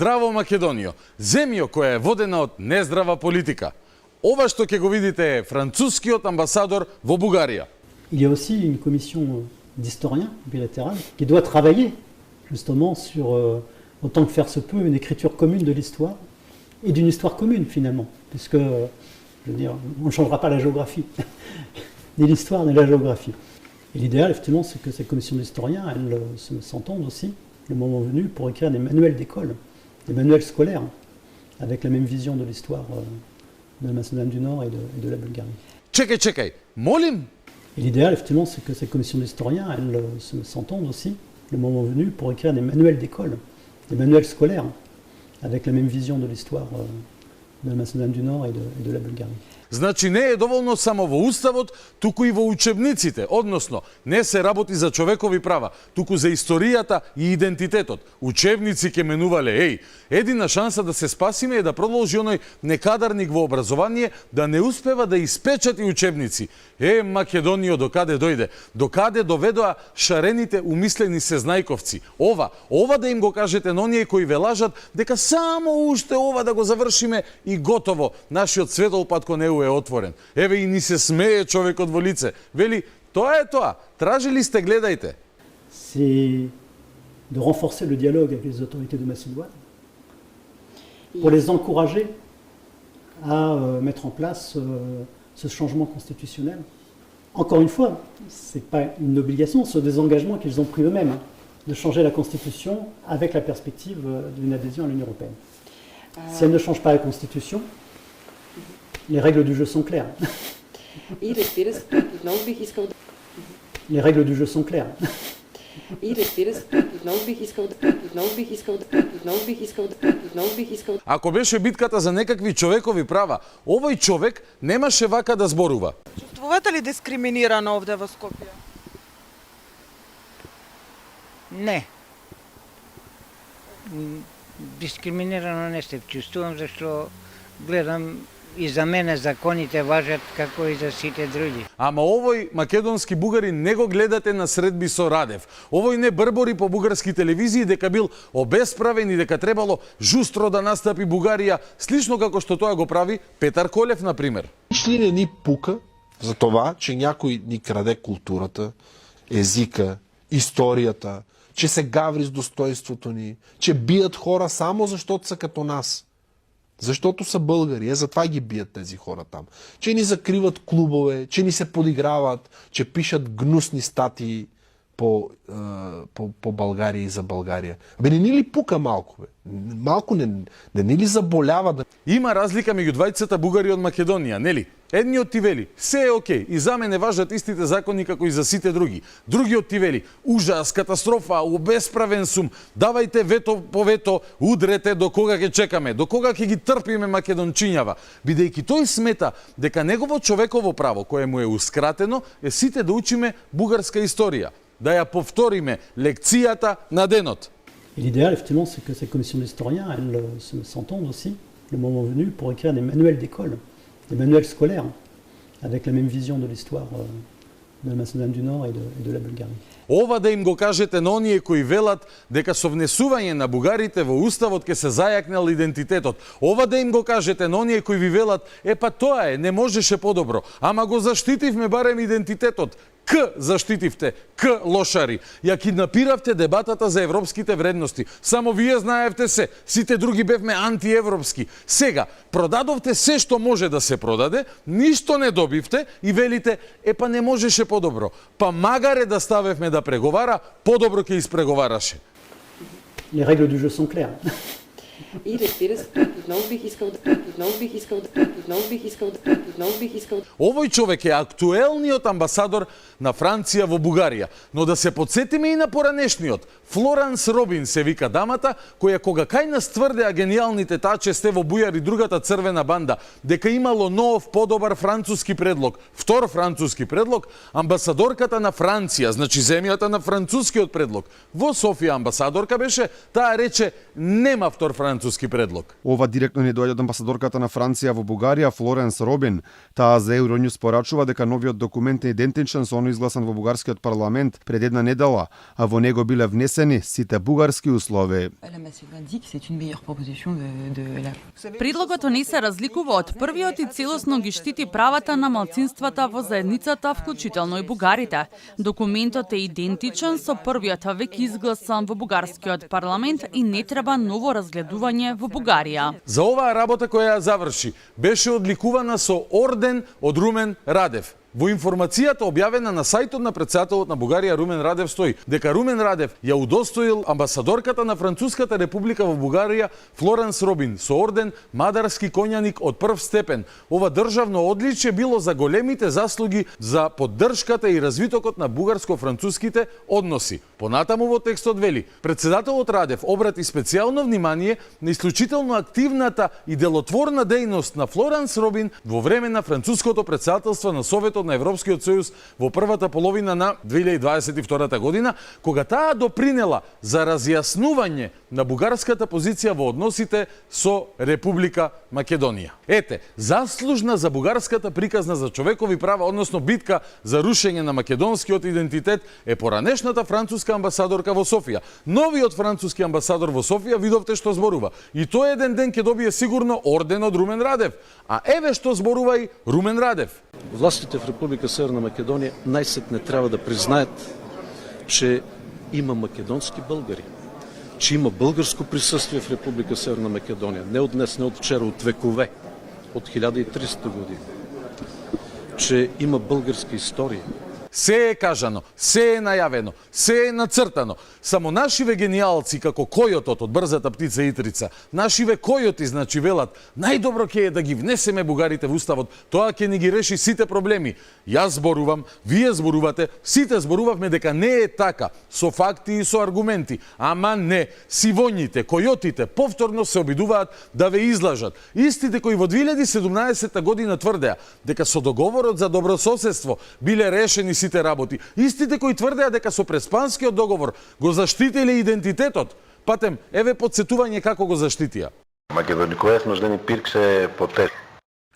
Здраво Македонијо, земјо која е водена од нездрава политика. Ова што ќе го видите е францускиот амбасадор во Бугарија. Il y a aussi une commission d'historiens bilatérale qui doit travailler justement sur, autant que faire se peut, une écriture commune de l'histoire et d'une histoire commune finalement, puisque, je veux dire, on ne changera pas la géographie, ni l'histoire ni la géographie. Et l'idéal, effectivement, c'est que ces commissions d'historiens, elles s'entendent aussi, le moment venu, pour écrire des manuels d'école, des manuels scolaires, avec la même vision de l'histoire de la Macédoine du Nord et de la Bulgarie. Чекај, молим? Et l'idéal, effectivement, c'est que ces commissions d'historiens, elles s'entendent aussi, le moment venu, pour écrire des manuels d'école, des manuels scolaires, avec la même vision de l'histoire de la Macédoine du Nord et de la Bulgarie. Значи не е доволно само во уставот, туку и во учебниците, односно не се работи за човекови права, туку за историјата и идентитетот. Учебници ќе менувале, едина шанса да се спасиме е да продолжи оној некадарник во образование да не успева да испечати учебници. Македонијо докаде дојде, докаде доведоа шарените умислени сезнајковци. Ова да им го кажете на оние кои ве лажат дека само уште ова да го завршиме и готово, нашиот светолпат кон ЕУ е отворен. Еве и ни се смее човекот во лице. Вели, тоа е тоа. Тражили сте, гледајте. C'est de renforcer le dialogue avec les autorités de Macédoine pour les encourager à mettre en place ce changement constitutionnel. Encore une fois, ce n'est pas une obligation, ce sont des engagements qu'ils ont pris eux-mêmes, de changer la Constitution avec la perspective d'une adhésion à l'Union européenne. Si elle ne change pas la Constitution, les règles du jeu sont claires. Les règles du jeu sont claires. Ако беше битката за некакви човекови права, овој човек немаше вака да зборува. Чувствувате ли дискриминирано овде во Скопје? Не. Дискриминирано не се чувствувам, зашто гледам и за мене законите важат како и за сите други. Ама овој македонски бугари не го гледате на средби со Радев. Овој не брбори по бугарски телевизии дека бил обесправен и дека требало жустро да настапи Бугарија, слично како што тоа го прави Петар Колев, например. Ли не ни пука за това, че някой ни краде културата, езика, историјата, че се гаври с достоинството ни, че бият хора само защото са като нас. Защото са българи, затова ги бият тези хора там. Че ни закриват клубове, че ни се подиграват, че пишат гнусни статии по България и за България. Не ни ли пука малко? Малко не ни ли заболява? Има разлика меѓу двајцата бугари од Македонија, нели? Едниот ти вели, се е окей, и за мене важат истите закони како и за сите други. Другиот ти вели, ужас, катастрофа, обесправен сум, давајте вето по вето, удрете до кога ќе чекаме, до кога ќе ги трпиме македончињава, бидејќи тој смета дека негово човеково право, кое му е ускратено, е сите да учиме бугарска историја, да ја повториме лекцијата на денот. L'idéal, effectivement, c'est que ces commissions d'historiens, elles s'entendent aussi, le moment venu, pour écrire des manuels d'école, des manuels scolaires, avec la même vision de l'histoire de la Macédoine du Nord et de la Bulgarie. Ова да им го кажете на оние кои велат дека со внесување на бугарите во уставот ќе се зајакнел идентитетот. Ова да им го кажете на оние кои ви велат, па тоа е, не можеше подобро, ама го заштитивме барем идентитетот. Заштитивте, лошари. Ја киднапиравте дебатата за европските вредности. Само вие знаевте се, сите други бевме антиевропски. Сега, продадовте се што може да се продаде, ништо не добивте и велите, па не можеше подобро. Па магаре да ставевме да преговара, подобро ќе испреговараше. Les règles du jeu sont claires. И разбира се, отново бих искал Овој човек е актуелниот амбасадор на Франција во Бугарија, но да се подсетиме и на поранешниот. Флоранс Робин се вика дамата, која кога кај нас тврдеа гениалните таче Стево Бујар и другата црвена банда, дека имало нов, подобар француски предлог, втор француски предлог, амбасадорката на Франција, значи земјата на францускиот предлог, во Софија амбасадорка беше, таа рече нема втор француски предлог. Ова директно не доаѓа од амбасадорката на Франција во Бугарија, Флоренс Робин. Таа за Euronews порачува дека новиот документ е идентичен со оној изгласан во бугарскиот парламент пред една недела, а во него биле внесени сите бугарски услови. Предлогот не се разликува од првиот и целосно ги штити правата на малцинствата во заедницата, вклучително и бугарите. Документот е идентичен со првиот веќе изгласан во бугарскиот парламент и не треба ново разгледување во Бугарија. За оваа работа која ја заврши, беше одликувана со орден од Румен Радев. Во информацијата објавена на сајтот на претседателот на Бугарија Румен Радев стои дека Румен Радев ја удостоил амбасадорката на Француската република во Бугарија Флоренс Робин со орден Мадарски коњаник од прв степен. Ова државно одличие било за големите заслуги за поддршката и развитокот на бугарско-француските односи. Понатаму во текстот вели: претседателот Радев обрати специјално внимание на исклучително активната и делотворна дејност на Флоренс Робин во време на француското претседателство на Советот на Европскиот сојуз во првата половина на 2022 година, кога таа допринела за разјаснување на бугарската позиција во односите со Република Македонија. Ете, заслужна за бугарската приказна за човекови права, односно битка за рушење на македонскиот идентитет, е поранешната француска амбасадорка во Софија. Новиот француски амбасадор во Софија видовте што зборува. И тој еден ден ќе добие сигурно орден од Румен Радев. А еве што зборува и Румен Радев. Властите в Република Северна Македонија најсетне треба да признаат, че има македонски българи, че има българско присъствие в Република Северна Македонија, не од днес, не од вчера, од векове, од 1300 години, че има българска историја. Се е кажано, се е најавено, се е нацртано. Само нашиве гениалци, како којотот од брзата птица Итрица, нашиве којоти, значи велат, најдобро ќе е да ги внесеме бугарите во уставот, тоа ќе ни ги реши сите проблеми. Јас зборувам, вие зборувате, сите зборувавме дека не е така, со факти и со аргументи. Ама не, сивоњите, којотите повторно се обидуваат да ве излажат. Истите кои во 2017 година тврдеа дека со договорот за добрососедство биле решени сите работи. Истите кои тврдеа дека со Преспанскиот договор го заштитиле идентитетот. Патем, еве подсетување како го заштитија. Македонико етнос не пирксе поте.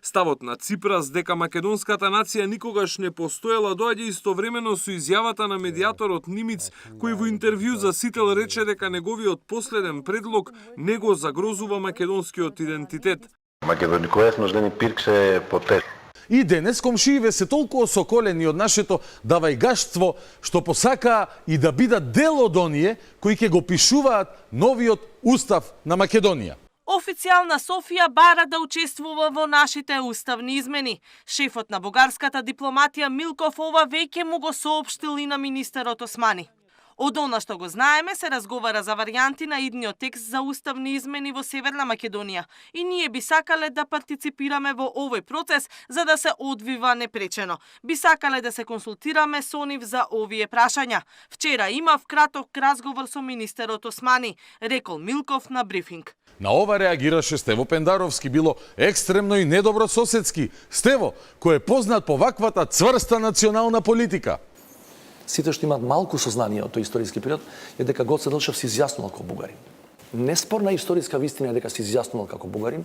Ставот на Ципрас дека македонската нација никогаш не постоела доаѓа истовремено со изјавата на медијаторот Нимиц, кој во интервју за Сител рече дека неговиот последен предлог не го загрозува македонскиот идентитет. Македонико етнос не пирксе поте. И денес комшииве се толку осоколени од нашето давајгаштво, што посакаа и да бидат дел од оние кои ќе го пишуваат новиот устав на Македонија. Официјална Софија бара да учествува во нашите уставни измени. Шефот на бугарската дипломатија Милков ова веќе му го соопштил и на министерот Османи. Од она што го знаеме, се разговара за варијанти на идниот текст за уставни измени во Северна Македонија и ние би сакале да партиципираме во овој процес за да се одвива непречено. Би сакале да се консултираме со нив за овие прашања. Вчера имав краток разговор со министерот Османи, рекол Милков на брифинг. На ова реагираше Стево Пендаровски, било екстремно и недобрососедски. Стево, кој е познат по ваквата цврста национална политика. Сите што имаат малку сознание од тој историски период е дека Гоце Делчев се изјаснувал како бугарин. Неспорна историска вистина е дека се изјаснувал како бугарин.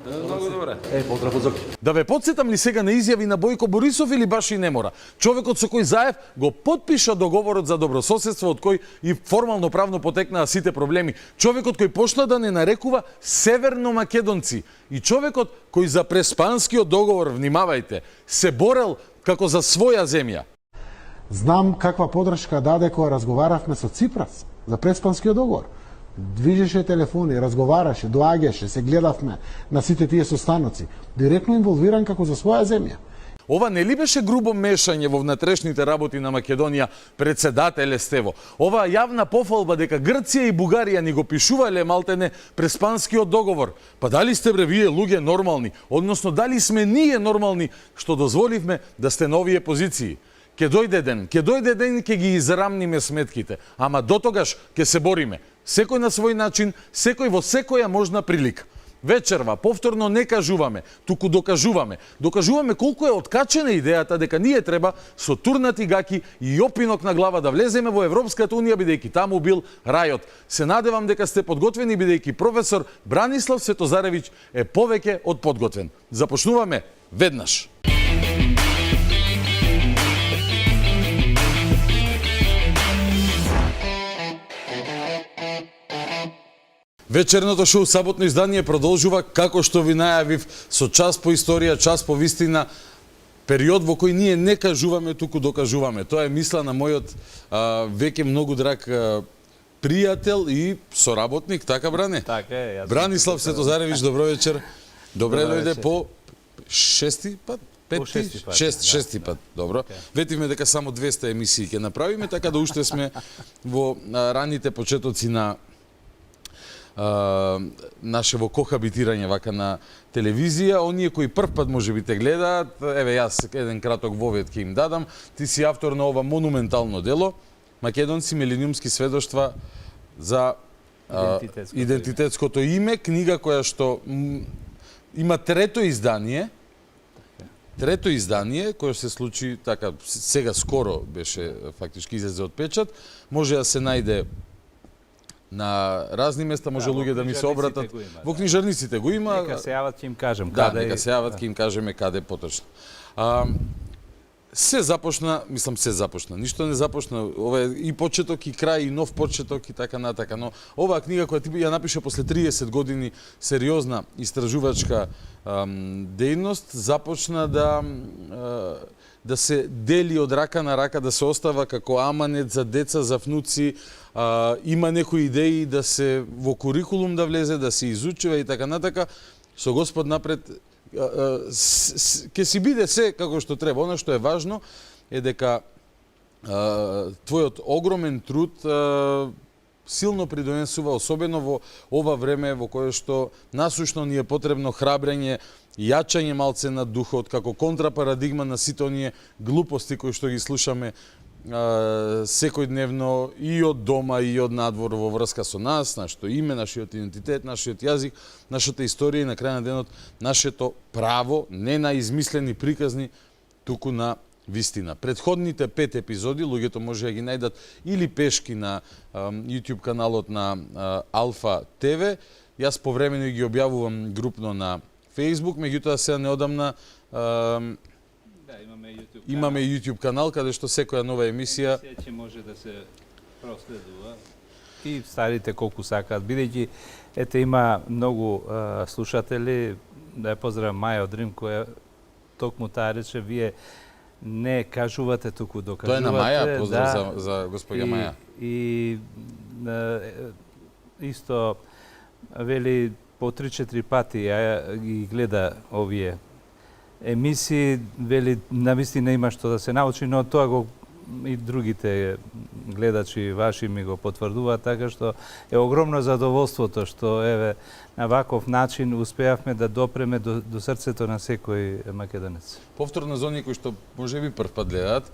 Многу добре. Поздрав од Зоки. Да ве подсетам ли сега на изјави на Бојко Борисов или баш и не мора? Човекот со кој Заев го подпиша договорот за добрососедство од кој и формално правно потекнаа сите проблеми. Човекот кој почна да не нарекува северно македонци и човекот кој за Преспанскиот договор, внимавајте, се борел како за своја земја. Знам каква подршка даде кога разговаравме со Ципрас за Преспанскиот договор. Движеше телефони, разговараше, доаѓаше, се гледавме на сите тие состаноци. Директно инволвиран како за своја земја. ова не ли беше грубо мешање во внатрешните работи на Македонија, председателе Стево? Ова јавна пофалба дека Грција и Бугарија ни го пишувале малтене преспанскиот договор. Па дали сте бре вие луѓе нормални? Односно, дали сме ние нормални што дозволивме да сте на овие позиции? Ке дојде ден ке ги израмниме сметките, ама дотогаш ке се бориме. Секој на свој начин, секој во секоја можна прилика. Вечерва, повторно не кажуваме, туку докажуваме. Докажуваме колку е откачена идејата дека ние треба со турнати гаки и опинок на глава да влеземе во Европската Унија, бидејќи таму бил рајот. Се надевам дека сте подготвени, бидејќи професор Бранислав Светозаревиќ е повеќе од подготвен. Започнуваме веднаш. Вечерното шоу Саботно издание продолжува како што ви најавив со час по историја, час по вистина, период во кој ние не кажуваме, туку докажуваме. Тоа е мисла на мојот веќе многу драг пријател и соработник, така Бране? Така е. Бранислав Светозаревиќ, добро вечер. Добре дојде по шести пат? Шести пат, добро. Ветивме дека само 200 емисии ќе направиме, така да уште сме во раните почетоци на нашево кохабитирање вака на телевизија. Оние кои прв пат може би те гледаат, еве јас еден краток вовед ќе им дадам. Ти си автор на ова монументално дело, Македонци милениумски сведоштва за идентитетското име, книга која што има трето издание, кое се случи така сега скоро беше фактички излезе од печат, може да се најде на разни места, може луѓе да ми се обратат. Во книжарниците го има. Нека се јават, ќе им кажем каде. Да, нека се јават, ќе им кажеме каде поточно. Се започна, ништо не започна, ова е и почеток и крај, и нов почеток и така натака, но оваа книга која ти ја напише после 30 години сериозна истражувачка дејност, започна да се дели од рака на рака, да се остава како аманет за деца, за внуци. Има некои идеи да се во курикулум да влезе, да се изучува и така натака. Со Господ напред ќе си биде се како што треба. Она што е важно е дека твојот огромен труд силно придонесува, особено во ова време во кое што насушно ни е потребно храбрење, јачање малце на духот, како контрапарадигма на сите оние глупости кои што ги слушаме секојдневно и од дома и од надвор во врска со нас, нашето име, нашиот идентитет, нашиот јазик, нашата историја и на крај на денот нашето право, не на измислени приказни, туку на вистина. Предходните 5 епизоди луѓето може да ги најдат или пешки на YouTube каналот на Алфа ТВ. Јас повремено ги објавувам групно на Facebook, меѓутоа сега неодамна имаме YouTube канал каде што секоја нова емисија ќе може да се проследува и старите колку сакаат, бидејќи ете има многу слушатели, да ја поздравам Маја од Рим, која токму таа рече, вие не кажувате, туку докажувате. Тоа е на Маја, поздрав за господја Маја. И исто вели по 3-4 пати ги гледа овие емисии, вели навистина има што да се научи, но тоа го и другите гледачи ваши ми го потврдуваат, така што е огромно задоволството што еве на ваков начин успеавме да допреме до срцето на секој македонец. Повторно за оние кои што можеби прв пат гледаат,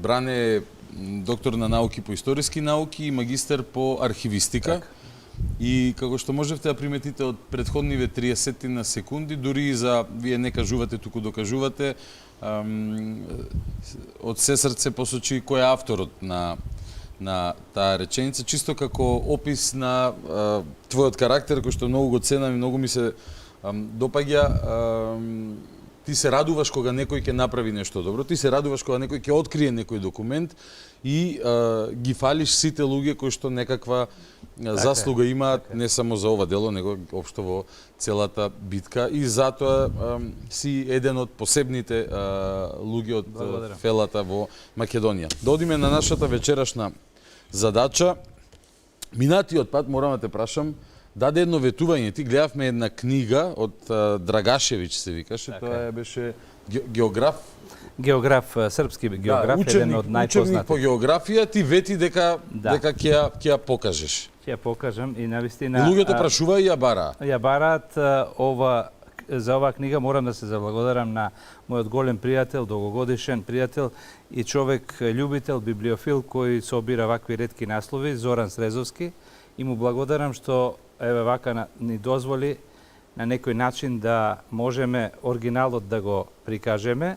Бране е доктор на науки по историски науки и магистер по архивистика. Так. И како што можевте да приметите од предходниве 30 на секунди, дури и за вие не кажувате, туку докажувате, од се срце посочи кој е авторот на таа реченица, чисто како опис на твојот карактер, кој што многу го ценам и многу ми се допаѓа. Ти се радуваш кога некој ќе направи нешто добро, ти се радуваш кога некој ќе открие некој документ и ги фалиш сите луѓе кои што некаква заслуга имаат не само за ова дело, него општо во целата битка, и затоа си еден од посебните луѓе од фелата во Македонија. Да одиме на нашата вечерашна задача. Минатиот пат, морам да те прашам, даде едно ветување. Ти гледавме една книга од Драгашевиќ се викаше, тоа беше Географ? Географ, српски географ, еден од учебник најпознатите. по географија ти вети дека ќе ја покажеш. Ќе ја покажам и навистина... И луѓето прашуваат и ја бараат. Ја бараат за оваа книга морам да се заблагодарам на мојот голем пријател, долгогодишен пријател и човек љубител, библиофил кој собира вакви ретки наслови, Зоран Срезовски, и му благодарам што еве вака ни дозволи на некој начин да можеме оригиналот да го прикажеме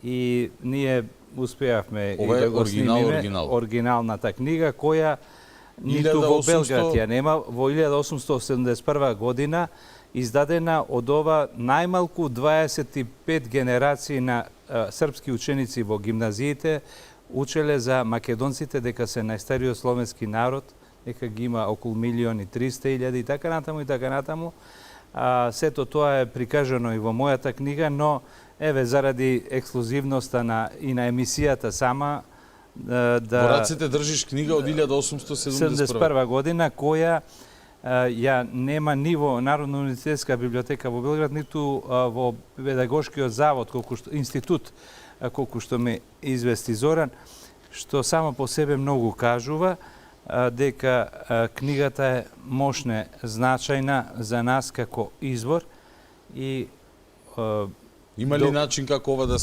и ние успеавме и да го снимиме оригиналната книга која ниту во Белград ја нема. Во 1871 година издадена од ова најмалку 25 генерации на српски ученици во гимназиите учеле за македонците дека се најстариот словенски народ, дека ги има околу 1.300.000 и така натаму и така натаму. Сето тоа е прикажано и во мојата книга, но еве заради ексклузивноста и на емисијата сама Во рацете држиш книга од 1871 година која ја нема ни во Народна универзитетска библиотека во Белград, ниту во педагошкиот завод, институт, колку што ме извести Зоран, што само по себе многу кажува дека книгата е мощна, значајна за нас како извор и има ли начин како ова да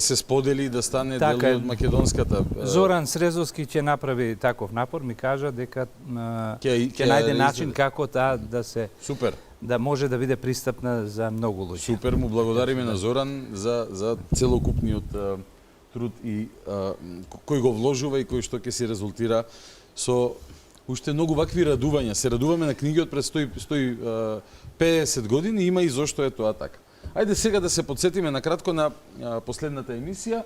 се сподели и да стане дел од македонската? Зоран Срезовски ќе направи таков напор, ми кажа дека ќе најде начин како да се да може да биде пристапна за многу луѓе. Супер, му благодариме на Зоран за целокупниот труд и кој го вложува и кој што ќе се резултира со уште многу вакви радувања. Се радуваме на книгиот пред 150 години, има и зошто е тоа така. Ајде сега да се подсетиме накратко на последната емисија.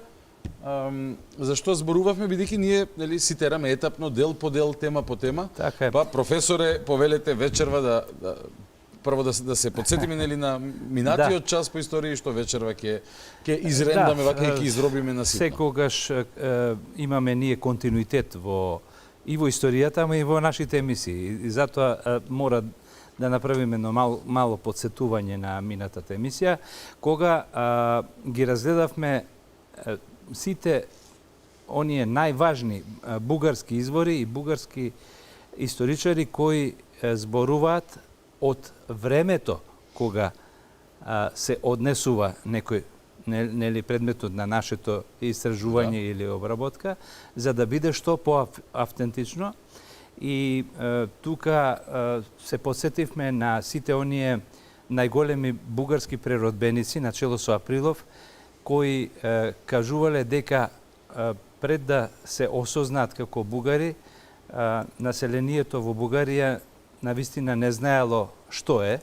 Зашто зборувавме, бидејќи ние ситераме етапно, дел по дел, тема по тема. Така е. Па, професоре, повелете вечерва прво да се подсетиме на минатиот час по историја, што вечерва ќе изрендаме вака и ќе изробиме на ситно. Секогаш имаме ние континуитет и во историјата, ама и во нашите емисии. И затоа мора да направиме едно мало подсетување на минатата емисија, кога ги разгледавме сите оние најважни бугарски извори и бугарски историчари кои зборуваат од времето кога се однесува некој предметот на нашето истражување или обработка, за да биде што поавтентично. И тука се подсетивме на сите оние најголеми бугарски преродбеници, начело со Априлов, кои кажувале дека пред да се осознаат како бугари, населението во Бугарија навистина не знаело што е,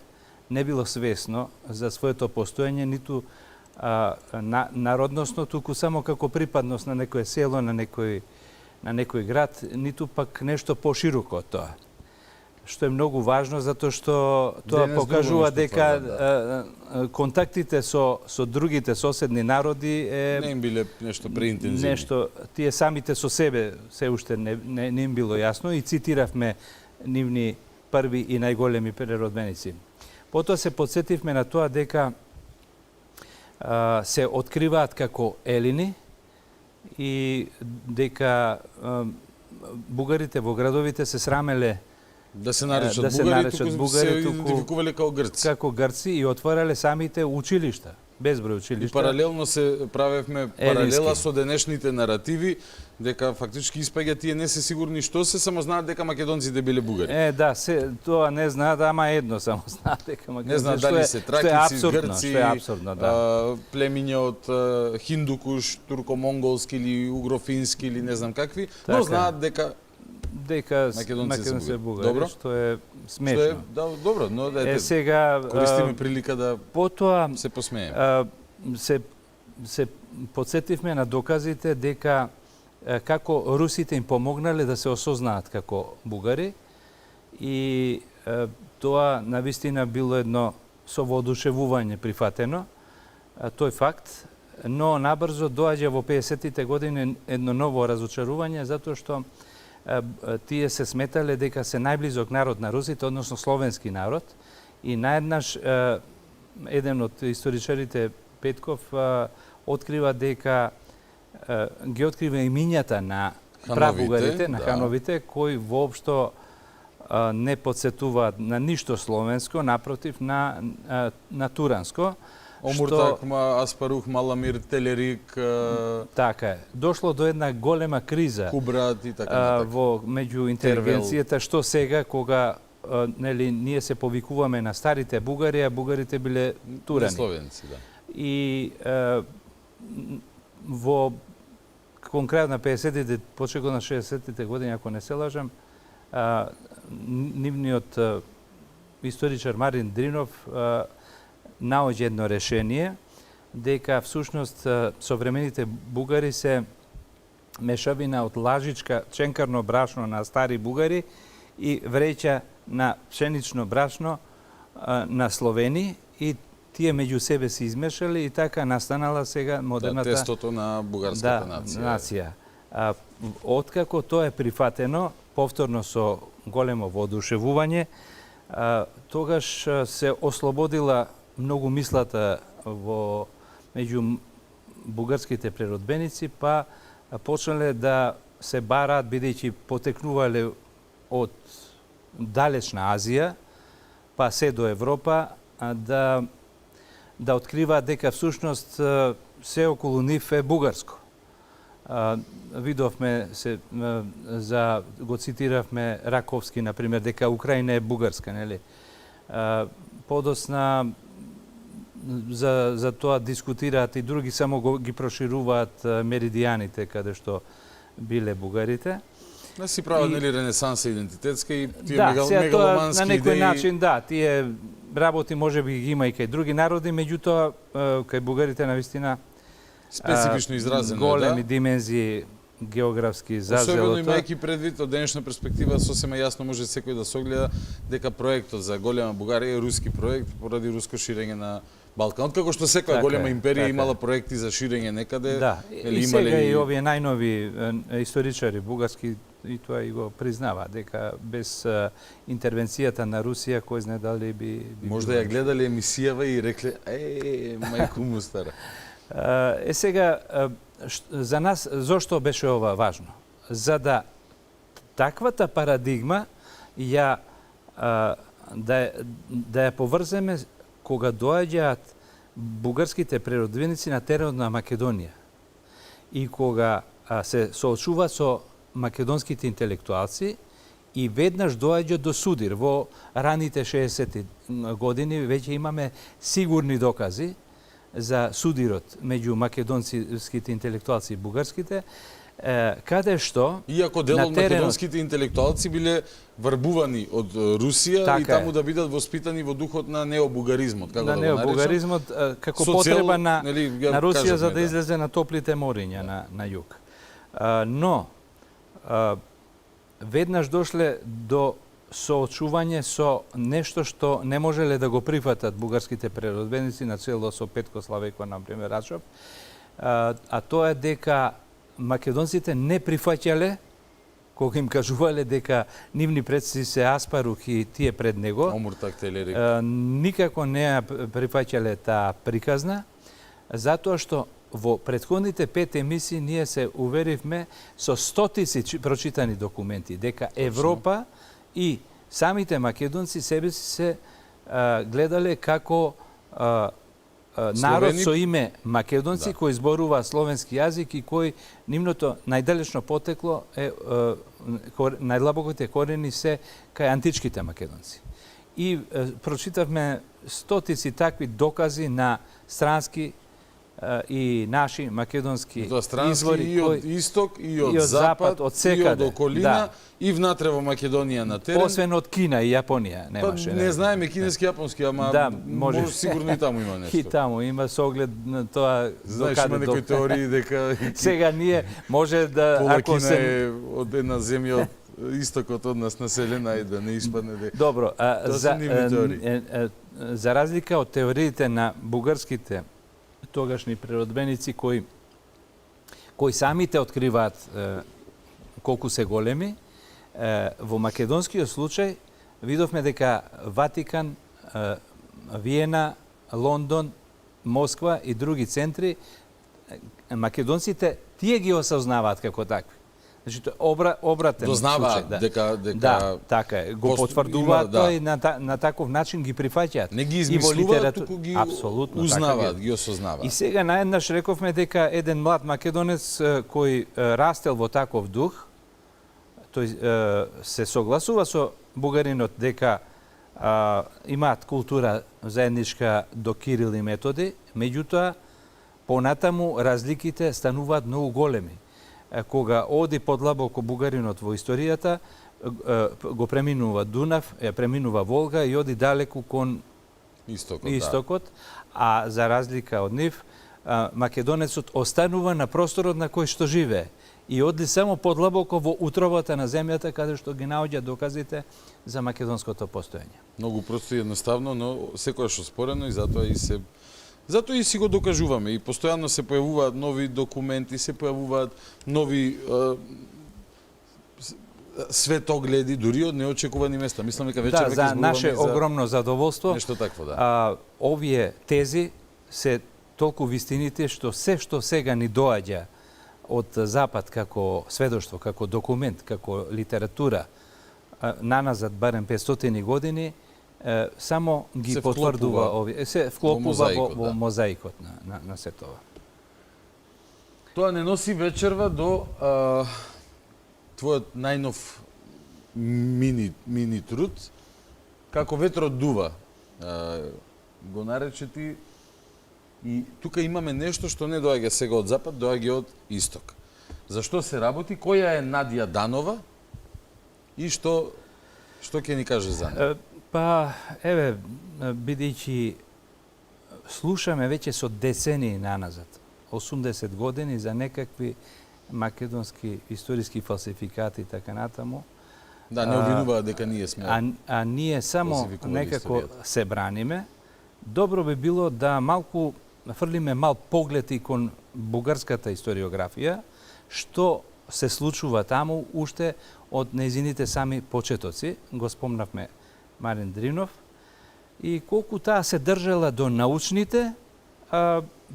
не било свесно за своето постоење, ниту народносно, туку само како припадност на некое село, на некој град, ниту пак нешто пошироко од тоа. Што е многу важно, затоа што тоа покажува дека контактите со другите соседни народи не им биле нешто преинтензивни. Тие самите со себе се уште не им било јасно и цитиравме нивни први и најголеми преродбеници. Потоа се подсетивме на тоа дека се откриваат како елини и дека бугарите во градовите се срамеле да се наречат бугари, туку се идентификувале како грци и отварале самите училишта, безброј училишта. И паралелно се правевме паралела со денешните наративи, дека фактички испаѓа тие не се сигурни што се, само знаат дека македонците биле бугари. Тоа не знаат, ама едно само знаат дека македонците. Не знаат дали се тракици, грци, племиња од Хиндукуш, турко-монголски или угрофински или не знам какви, но знаат дека македонци се бугари, што е смешно. Добро, но сега користиме прилика да се посмееме. Се подсетивме на доказите дека како русите им помогнале да се осознаат како бугари и тоа навистина било едно со воодушевување прифатено, тој факт, но набрзо доаѓа во 50-тите години едно ново разочарување, затоа што тие се сметале дека се најблизок народ на русите, односно словенски народ, и наеднаш еден од историчарите Петков открива дека ги открива имињата на Хановите, прабугарите, на да. хановите, кои воопшто не подсетуваат на ништо словенско, напротив на туранско. Омуртак, Аспарух, Маламир, Телерик, Така е. Дошло до една голема криза Кубрат и така натак. во меѓу интелигенцијата, што сега кога нели ние се повикуваме на старите бугари, а бугарите биле турани. Словенци, да. И во конкретно на 50-тите, почекот на 60-тите години, ако не се лажам, нивниот историчар Марин Дринов наоѓа едно решение дека всушност современите бугари се мешавина од лажичка ченкарно брашно на стари бугари и вреќа на пшенично брашно на Словени и тие меѓу себе се измешали и така настанала сега модерната тестото на бугарската нација. Откако тоа е прифатено, повторно со големо воодушевување, тогаш се ослободила многу мислата меѓу бугарските преродбеници, па почнале да се бараат, бидејќи потекнувале од далечна Азија, па се до Европа, да откриваат дека всушност се околу нив е бугарско. Видовме се го цитиравме Раковски например дека Украина е бугарска, нели? Подосна за тоа дискутираат и други, само ги прошируваат меридијаните каде што биле бугарите. Не си прават нели ренесанса идентитетска и тие на мегаломански некој идеи. начин, да, тие работи можеби ги има и кај други народи, меѓутоа кај бугарите навистина Специфично изразено, големи да. димензии географски зазелото. Особено имајќи предвид од денешна перспектива, сосема јасно може секој да согледа дека проектот за голема Бугарија е руски проект поради руско ширење на Балкан. Откако што секоја голема империја имала проекти за ширење некаде, да, и сега и овие најнови историчари бугарски и тоа и го признава дека без интервенцијата на Русија кој знае дали би можда ја гледале емисијава и рекле мајку му стара. Сега за нас зошто беше ова важно? За да таквата парадигма да ја поврземе кога доаѓаат бугарските преродбеници на теренот на Македонија и кога се соочува со македонските интелектуалци и веднаш доаѓа до судир. Во раните 60-ти години веќе имаме сигурни докази за судирот меѓу македонските интелектуалци и бугарските, каде што иако дел од македонските интелектуалци биле врбувани од Русија и таму да бидат воспитани во духот на необугаризмот, како да го наречам. На необугаризмот како потреба на Русија за да излезе на топлите мориња на југ. Но веднаш дошле до соочување со нешто што не можеле да го прифатат бугарските преродбеници на чело со Петко Славејко, например, Рачов, а тоа е дека македонците не прифаќале кога им кажувале дека нивни предци се Аспарух и тие пред него, никако не ја прифаќале таа приказна, затоа што во претходните 5 емисии ние се уверивме со стотици прочитани документи дека Европа и самите македонци себе си се гледале како народ со име македонци кои зборува словенски јазик и кој нивното најдалечно потекло е најдлабоките корени се кај античките македонци. И прочитавме стотици такви докази на странски и наши македонски извори и од исток и од запад, од секаде, и од околина и внатре во Македонија на терен. Освен од Кина и Јапонија немаше. Не знаеме кинески, јапонски, ама може сигурно и таму има нешто. И таму има со оглед на тоа. Знаеш, има некои теории дека сега ние може да ако се е од една земја од истокот од нас населена и да не испадне дека. Добро, за разлика од теориите на бугарските тогашни преродбеници кои самите откриваат колку се големи, во македонскиот случај видовме дека Ватикан, Виена, Лондон, Москва и други центри, македонците тие ги осознаваат како такви. Значи, обратен Дознаваат случај. дека Да, така е. Го потврдуваат тоа и на таков начин ги прифаќаат. Не ги измислуваат, туку ги узнаваат, ги осознаваат. И сега наеднаш рековме дека еден млад македонец кој растел во таков дух, тој се согласува со бугаринот дека имаат култура заедничка до Кирил и Методи, меѓутоа понатаму разликите стануваат многу големи. Кога оди подлабоко бугаринот во историјата, го преминува Дунав, преминува Волга и оди далеку кон истокот, а за разлика од нив, македонецот останува на просторот на кој што живее и оди само подлабоко во утробата на земјата каде што ги наоѓа доказите за македонското постоење. Многу просто и едноставно, но секојаш оспорено и затоа и си го докажуваме и постојано се појавуваат нови документи, се појавуваат нови светогледи, дури од неочекувани места. Мислам дека вечер за наше огромно задоволство. Нешто такво, да. Овие тези се толку вистините што се што сега ни доаѓа од Запад како сведоштво, како документ, како литература, наназад барем 500 години, само ги потврдува овие, се вклопува во мозаикот на се тоа. Тоа не носи вечерва до твојот најнов мини труд, како ветрот дува, го нарече ти. И тука имаме нешто што не доаѓа сега од Запад, доаѓа од Исток. Зашто се работи? Која е Надја Данова? И што ќе ни каже за неја? Па, еве, бидејќи слушаме веќе со децении наназад, 80 години за некакви македонски историски фалсификати и така натаму. Да, не обвинуваат дека ние сме. А ние само некако се браниме. Добро би било да малку фрлиме мал поглед и кон бугарската историографија, што се случува таму уште од нејзините сами почетоци. Го спомнавме Марин Дринов. И колку таа се држала до научните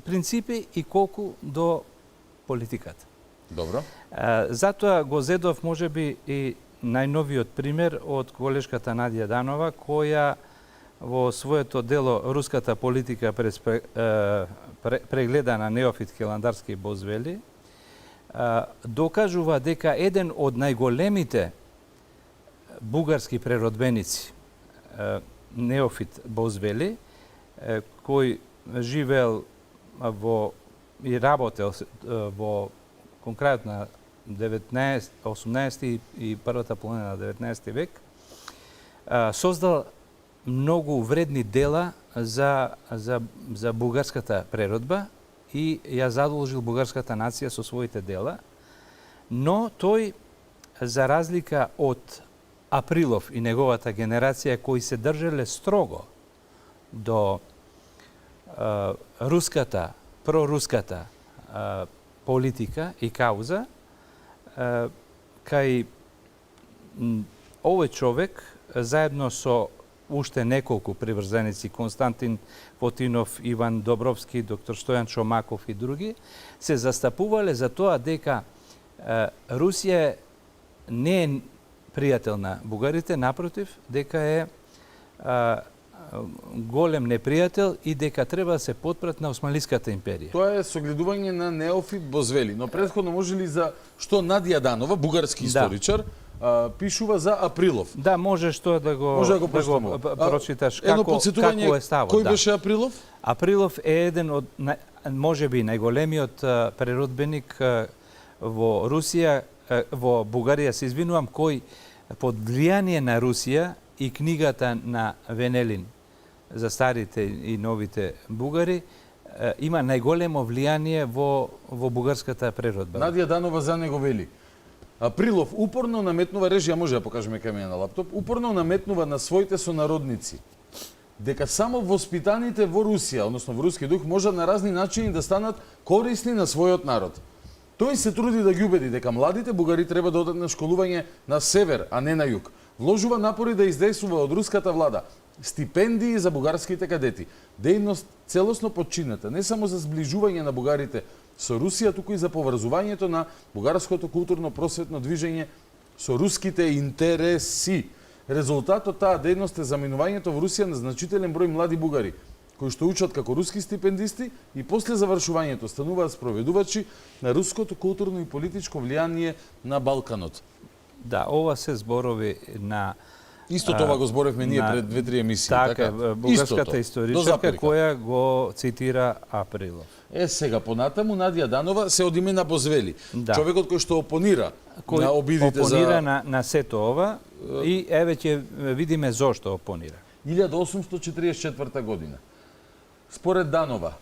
принципи и колку до политиката. Добро. Затоа го зедов можеби и најновиот пример од колешката Надја Данова, која во своето дело Руската политика през прегледа на неофит Хеландарски Бозвели, докажува дека еден од најголемите бугарски преродбеници, Неофит Бозвели, кој живеел и работел во конкретно на 18 и првата половина на 19 век, создал многу вредни дела за бугарската преродба и ја задолжил бугарската нација со своите дела, но тој, за разлика од Априлов и неговата генерација, кои се држеле строго до проруската политика и кауза, кај овој човек, заедно со уште неколку приврзеници, Константин Фотинов, Иван Добровски, доктор Стојан Чомаков и други, се застапувале за тоа дека Русија не е пријател на бугарите, напротив, дека е голем непријател и дека треба да се подпрат на Османлиската империја. Тоа е согледување на Неофит Бозвели, но претходно може ли за што Надја Данова, бугарски историчар, пишува за Априлов? Да, можеш тоа да го прочиташ како е ставот. Кој беше Априлов? Априлов е еден од, можеби, најголемиот преродбеник во Русија, во Бугарија, се извинувам, кој под влијание на Русија и книгата на Венелин за старите и новите бугари, има најголемо влијание во бугарската преродба. Надја Данова за него вели: Априлов упорно наметнува, режија може да покажеме кај мене на лаптоп, упорно наметнува на своите сонародници дека само воспитаните во Русија, односно во руски дух, можат на разни начини да станат корисни на својот народ. Тој се труди да ги убеди дека младите бугари треба да одат на школување на север, а не на југ. Вложува напори да издействува од руската влада стипендии за бугарските кадети. Дејност целосно подчинета не само за зближување на бугарите со Русија, туку и за поврзувањето на бугарското културно-просветно движење со руските интереси. Резултат од таа дејност е заминувањето во Русија на значителен број млади бугари, кои што учат како руски стипендисти и после завршувањето стануваат спроведувачи на руското културно и политичко влијание на Балканот. Да, ова се зборови на Исто това го зборевме ние пред 2-3 емисии. Така, бугарската историчарка која го цитира Априлов. Сега понатаму Надја Данова се од име на Бозвели. Да. Човекот кој што опонира на обидите опонира за... на сето ова и еве ќе видиме зошто опонира. 1844 година. Според Данова,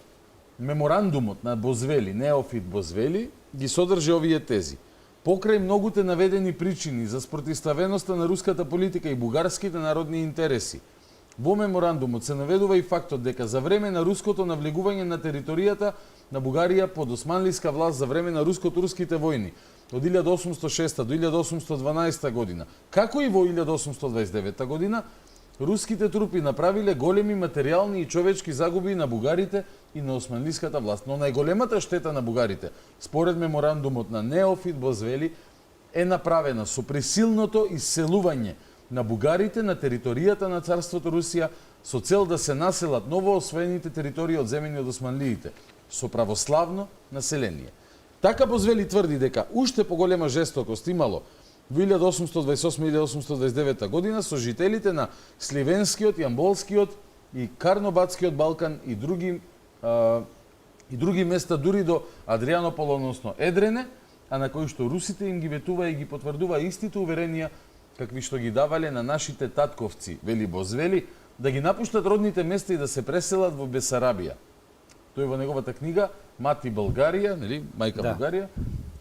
меморандумот на Бозвели, Неофит Бозвели, ги содржи овие тези. Покрај многуте наведени причини за спротивставеноста на руската политика и бугарските народни интереси, во меморандумот се наведува и фактот дека за време на руското навлегување на територијата на Бугарија под османлиска власт за време на руско-турските војни од 1806 до 1812 година, како и во 1829 година, руските трупи направиле големи материјални и човечки загуби на бугарите и на османлиската власт. Но најголемата штета на бугарите, според меморандумот на Неофит Бозвели, е направена со присилното исселување на бугарите на територијата на царството Русија со цел да се населат новоосвоените територии одземени од османлиите со православно население. Така Бозвели тврди дека уште поголема жестокост имало во 1828-1829 година со жителите на Сливенскиот, Јамболскиот и Карнобатскиот Балкан и други места дури до Адрианополо, односно Едрене, а на кои што русите им ги ветува и ги потврдува истите уверенија какви што ги давале на нашите татковци, вели Бозвели, да ги напуштат родните места и да се преселат во Бесарабија. Тој во неговата книга Мати Българија, нели, мајка Бугарија,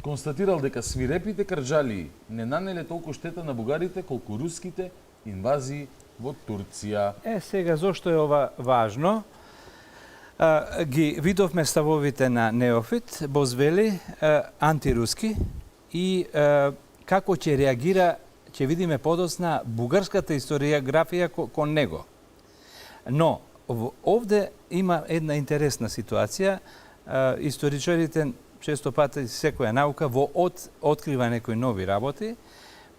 констатирал дека свирепите крџалии не нанеле толку штета на бугарите колку руските инвазии во Турција. Сега зошто е ова важно? Ги видовме ставовите на Неофит, Бозвели, антируски и како ќе реагира, ќе видиме подосна бугарската историографија кон него. Но овде има една интересна ситуација. Историчарите често пати секоја наука во открива некои нови работи.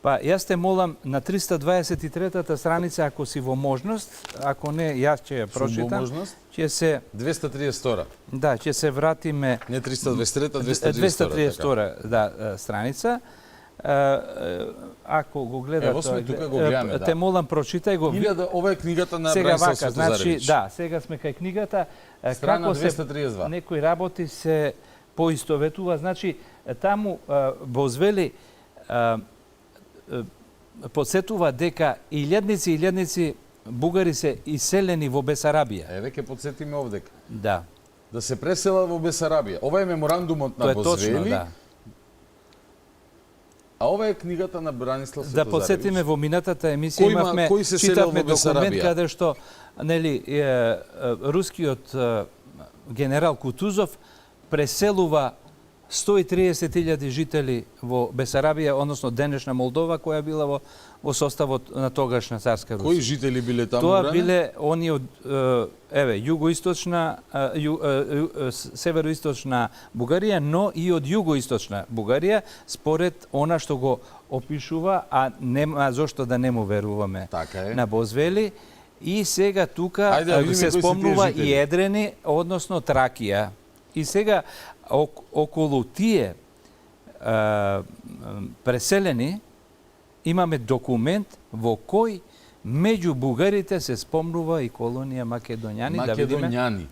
Па јас те молам на 323-та страница, ако си во можност, ако не, јас ќе ја прочитам. Ќе се 232. Да, ќе се вратиме не 323-та, 232 да страница. Ако го гледате, ево сме тука, го гледаме, те молам прочитај го. Ова е книгата на сега Бранислав вака, значи, Светозаревич. да, сега сме кај книгата. Страна Како 232. се некои работи се поистоветува, значи таму Бозвели подсетува дека илјадници бугари се иселени во Бесарабија. Еве ќе подсетиме овдека. Да. Да се преселат во Бесарабија. Ова е меморандумот на Бозвели. Точно, да. А ова е книгата на Бранислав Светозаревич. Да подсетиме во минатата емисија имавме читавме документ каде што нели рускиот генерал Кутузов преселува 130.000 жители во Бесарабија, односно денешна Молдова, која била во составот на тогашна царска Русија. Кои жители биле таму? Тоа биле они од југоисточна, североисточна Бугарија, но и од југоисточна Бугарија, според она што го опишува, а нема зошто да не му веруваме на Бозвели. И сега тука се спомнува и Едрени, односно Тракија. И сега околу тие преселени имаме документ во кој меѓу бугарите се спомнува и колонија Македоњани. Македоњани.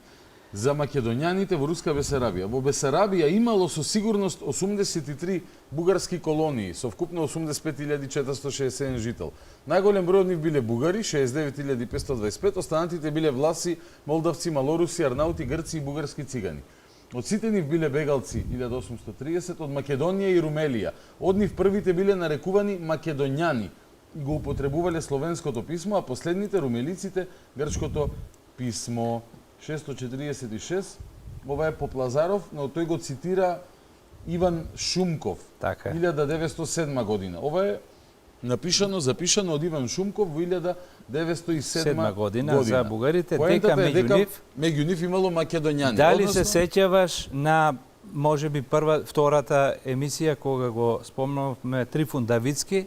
За македоњаните во Руска Бесарабија. Во Бесарабија имало со сигурност 83 бугарски колонии со вкупно 85.467 жител. Најголем број од нив биле бугари, 69.525, останатите биле власи, молдавци, малоруси, арнаути, грци и бугарски цигани. Од сите нив биле бегалци 1830, од Македонија и Румелија. Од нив првите биле нарекувани македоњани и го употребувале словенското писмо, а последните румелиците грчкото писмо. 646, ова е Поплазаров, но тој го цитира Иван Шумков, 1907 година. Ова е запишано од Иван Шумков во 1907 година за бугарите, дека меѓу нив имало македоњани. Дали се сеќаваш на можеби втората емисија кога го спомнавме Трифун Давидски,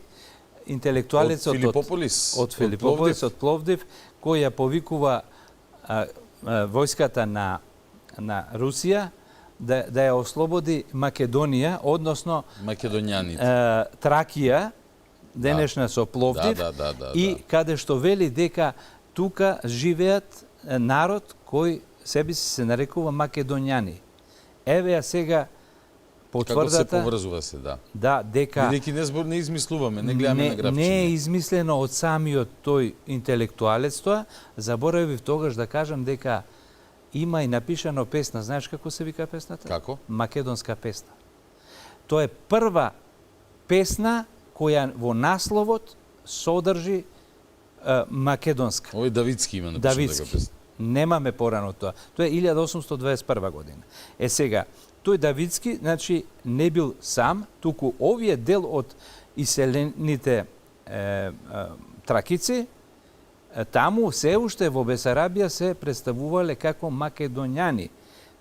интелектуалец од Филипополис, од Пловдив, кој ја повикува војската на Русија да ја ослободи Македонија, односно Тракија, денешна со Пловдив, и каде што вели дека тука живеат народ кој себе се нарекува македоњани. Еве ја сега потврдата... Како се поврзува се, да. Да, дека... Бидејќи не измислуваме, не гледаме на графчиња. Не е измислено од самиот тој интелектуалец тоа. Заборавив тогаш да кажам дека има и напишано песна. Знаеш како се вика песната? Како? Македонска песна. Тоа е прва песна која во насловот содржи македонска. Овој Давидски има напишано дека песна. Немаме порано тоа. Тоа е 1821 година. Сега, тој Давидски, значи, не бил сам, туку овие дел од иселените тракици, таму се уште во Бесарабија се представувале како македоњани.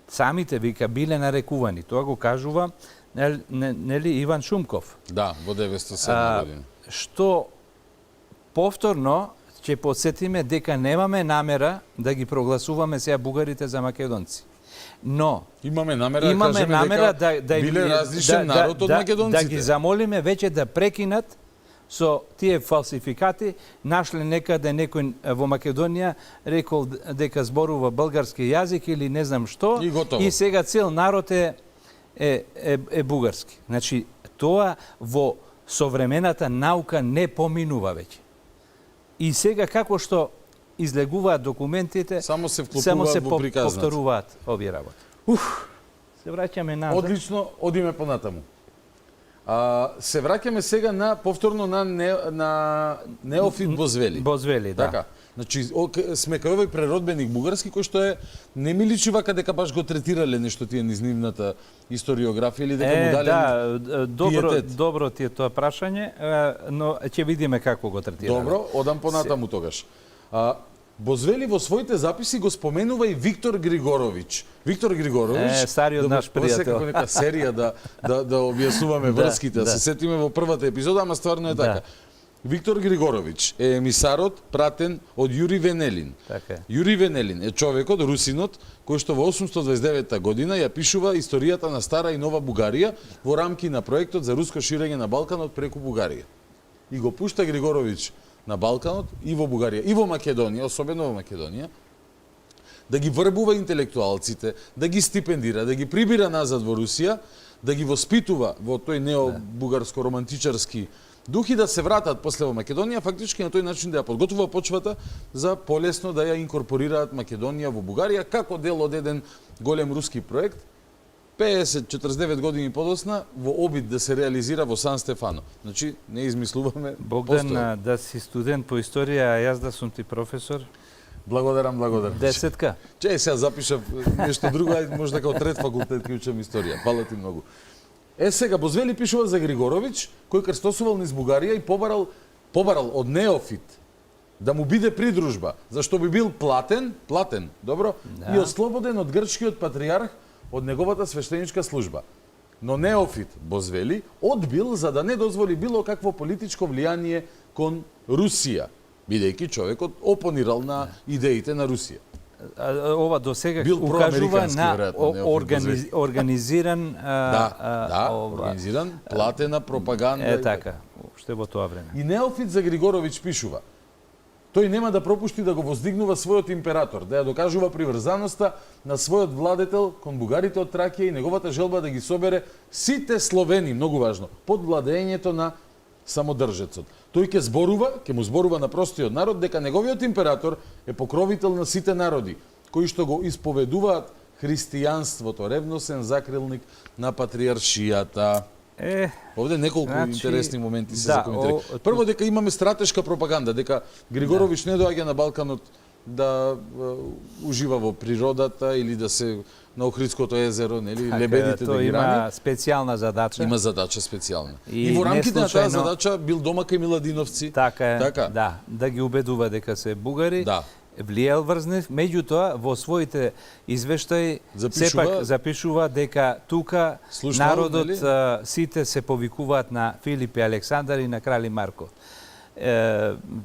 Самите вика биле нарекувани. Тоа го кажува нели Иван Шумков. Да, во 907 година. Што повторно ќе подсетиме дека немаме намера да ги прогласуваме сега бугарите за македонци. Но имаме намера да биле различен народ од македонците. Да ги замолиме веќе да прекинат со тие фалсификати. Нашле некаде некој во Македонија рекол дека зборува български јазик или не знам што, и сега цел народ е бугарски. Значи, тоа во современата наука не поминува веќе. И сега како што излегуваат документите, само се повторуваат овие работи. Се враќаме назад. Одлично, одиме понатаму. Се враќаме сега повторно на Неофит Бозвели. Бозвели, да. Така. Значи, сме кај овој преродбеник бугарски, кој што не ми личи вака дека баш го третирале нешто тие низ нивната историографија или дека му дале добро ти е тоа прашање, но ќе видиме како го третирале. Добро, одам понатаму тогаш. Бозвели во своите записи го споменува и Виктор Григорович. Виктор Григорович, стариот наш пријател. Како нека серија да објаснуваме врските, да се сетиме во првата епизода, ама стварно е така. Виктор Григорович е емисарот пратен од Јури Венелин. Така. Јури Венелин е човекот, русинот, кој што во 829 година ја пишува историјата на Стара и Нова Бугарија во рамки на проектот за руско ширење на Балканот преку Бугарија. И го пушта Григорович на Балканот и во Бугарија, и во Македонија, особено во Македонија, да ги врбува интелектуалците, да ги стипендира, да ги прибира назад во Русија, да ги воспитува во тој необугарско-романтичарски дух и да се вратат после во Македонија, фактички на тој начин да ја подготвува почвата за полесно да ја инкорпорираат Македонија во Бугарија како дел од еден голем руски проект, 50-49 години подосна, во обид да се реализира во Сан Стефано. Значи, не измислуваме. Богдан, да си студент по историја, а јас да сум ти професор. Благодарам. 10. Че, сега запишав нешто друго, може дека од трет факултет ќе учам историја. Фала ти многу. Сега, Бозвели пишува за Григорович, кој крстосувал низ Бугарија и побарал од Неофит да му биде придружба, зашто би бил платен, добро, и ослободен од грчкиот патриарх од неговата свештеничка служба. Но Неофит Бозвели одбил за да не дозволи било какво политичко влијание кон Русија, бидејќи човекот опонирал на идеите на Русија. Ова до сега укажува на организиран организиран, платена пропаганда. Така, уште во тоа време. И Неофит за Григорович пишува: тој нема да пропушти да го воздигнува својот император, да ја докажува приврзаноста на својот владетел кон бугарите од Тракија и неговата желба да ги собере сите словени, многу важно, под владењето на самодржецот. Тој ќе му зборува на простиот народ дека неговиот император е покровител на сите народи, кои што го исповедуваат христијанството, ревносен закрилник на патриаршијата. Овде неколку интересни моменти се закоментирани. Прво, дека имаме стратешка пропаганда, дека Григорович не доаѓа на Балканот да ужива во природата или да се на Охридското езеро, нели, Така, лебедите да тој ги има рани. специјална задача. Има задача специјална. И И во рамките на таа неслучајно- задача бил дома кај Миладиновци. Така е, Така. да ги убедува дека се бугари. Да. Влиел Врзнев, меѓутоа во своите извештаи сепак запишува дека тука Слушнал, народот нели? сите се повикуваат на Филип и Александар и на Крали Марко.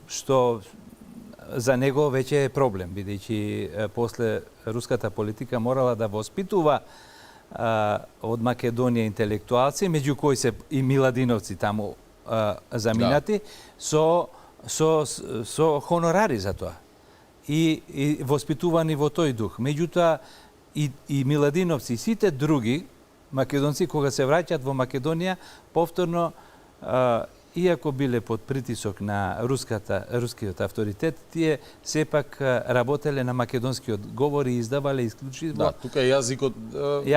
Што за него веќе е проблем, бидејќи после руската политика морала да воспитува од Македонија интелектуалци, меѓу кои се и Миладиновци таму заминати, со хонорари за тоа. И воспитувани во тој дух. Меѓутоа, и Миладиновци, и сите други македонци, кога се враќаат во Македонија, повторно, иако биле под притисок на рускиот авторитет, тие сепак работеле на македонскиот говор и издавале исклучиво. Да, тука е јазикот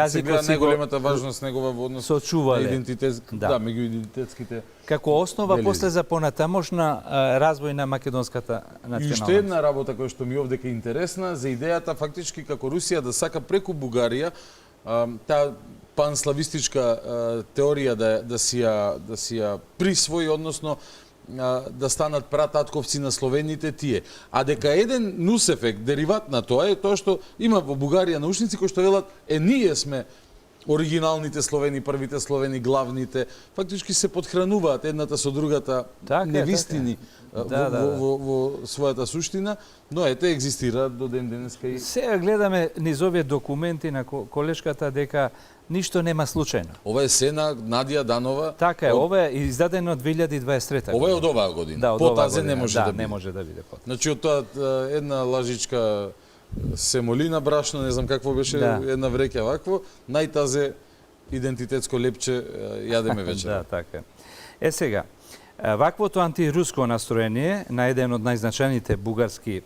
се гледа најголемата важност негова во однос сочувале. на идентитет, да, меѓу идентитетските. Како основа белези. после за понатамошна развој на македонската И националност. уште една работа која што ми овдека е интересна, за идејата фактички како Русија да сака преку Бугарија таа панславистичка теорија да си ја присвои, односно да станат прататковци на словените тие. А дека еден нус ефект, дериват на тоа е тоа што има во Бугарија научници кои што велат ние сме оригиналните словени, првите словени, главните, фактички се подхрануваат едната со другата невистини во својата суштина, но ете екзистира до ден денеска и Сега гледаме низ овие документи на колешката дека ништо нема случајно. ова е Сена Надија Данова. Така е, ова е издадено од 2023 Ова е од оваа година. Да, од По оваа тазе не година. може Да, да не биде. може да биде потоа. Значи од тоа една лажичка семолина брашно, не знам какво беше, една вреќа вакво, најтазе идентитетско лепче јадеме вечера. Да, така. Сега, ваквото антируско настроение на еден од најзначајните бугарски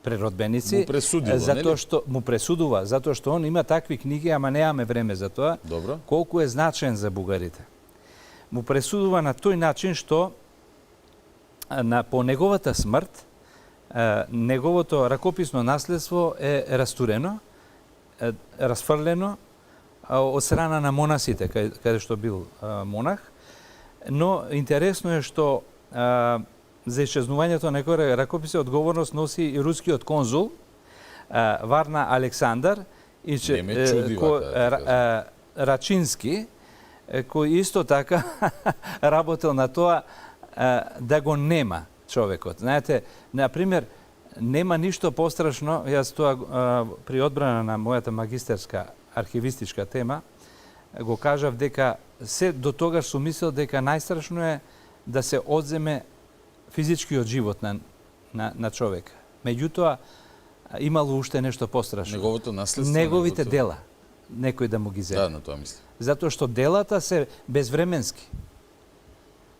преродбеници Му пресудува, затоа што му пресудува, затоа што он има такви книги, ама немаме време за тоа. Добро. Колку е значен за бугарите. Му пресудува на тој начин што по неговата смрт неговото ракописно наследство е растурено, расфрлено од страна на монасите, каде што бил монах. Но интересно е што за исчезнувањето на некој ракописи одговорност носи и рускиот конзул Варна Александар и Рачински, кој исто така работел на тоа да го нема човекот. Знаете, например, нема ништо пострашно, јас тоа при одбрана на мојата магистерска архивистичка тема го кажав дека се до тогаш сум мислел дека најстрашно е да се одземе физичкиот живот на човек. Меѓутоа, имало уште нешто пострашно. Неговото наследство. Неговите дела. Некој да му ги земе. Да, на тоа мислам. Затоа што делата се безвременски.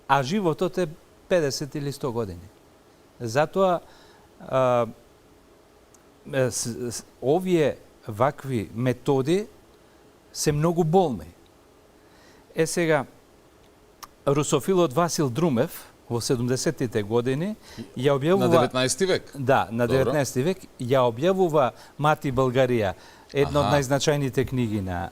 А животот е 50 или 100 години. Затоа овие вакви методи се многу болни. Сега, русофилот Васил Друмев во 70-тите години ја објавува... На 19 век? Да, на 19 век ја објавува Мати Българија, една од најзначајните книги на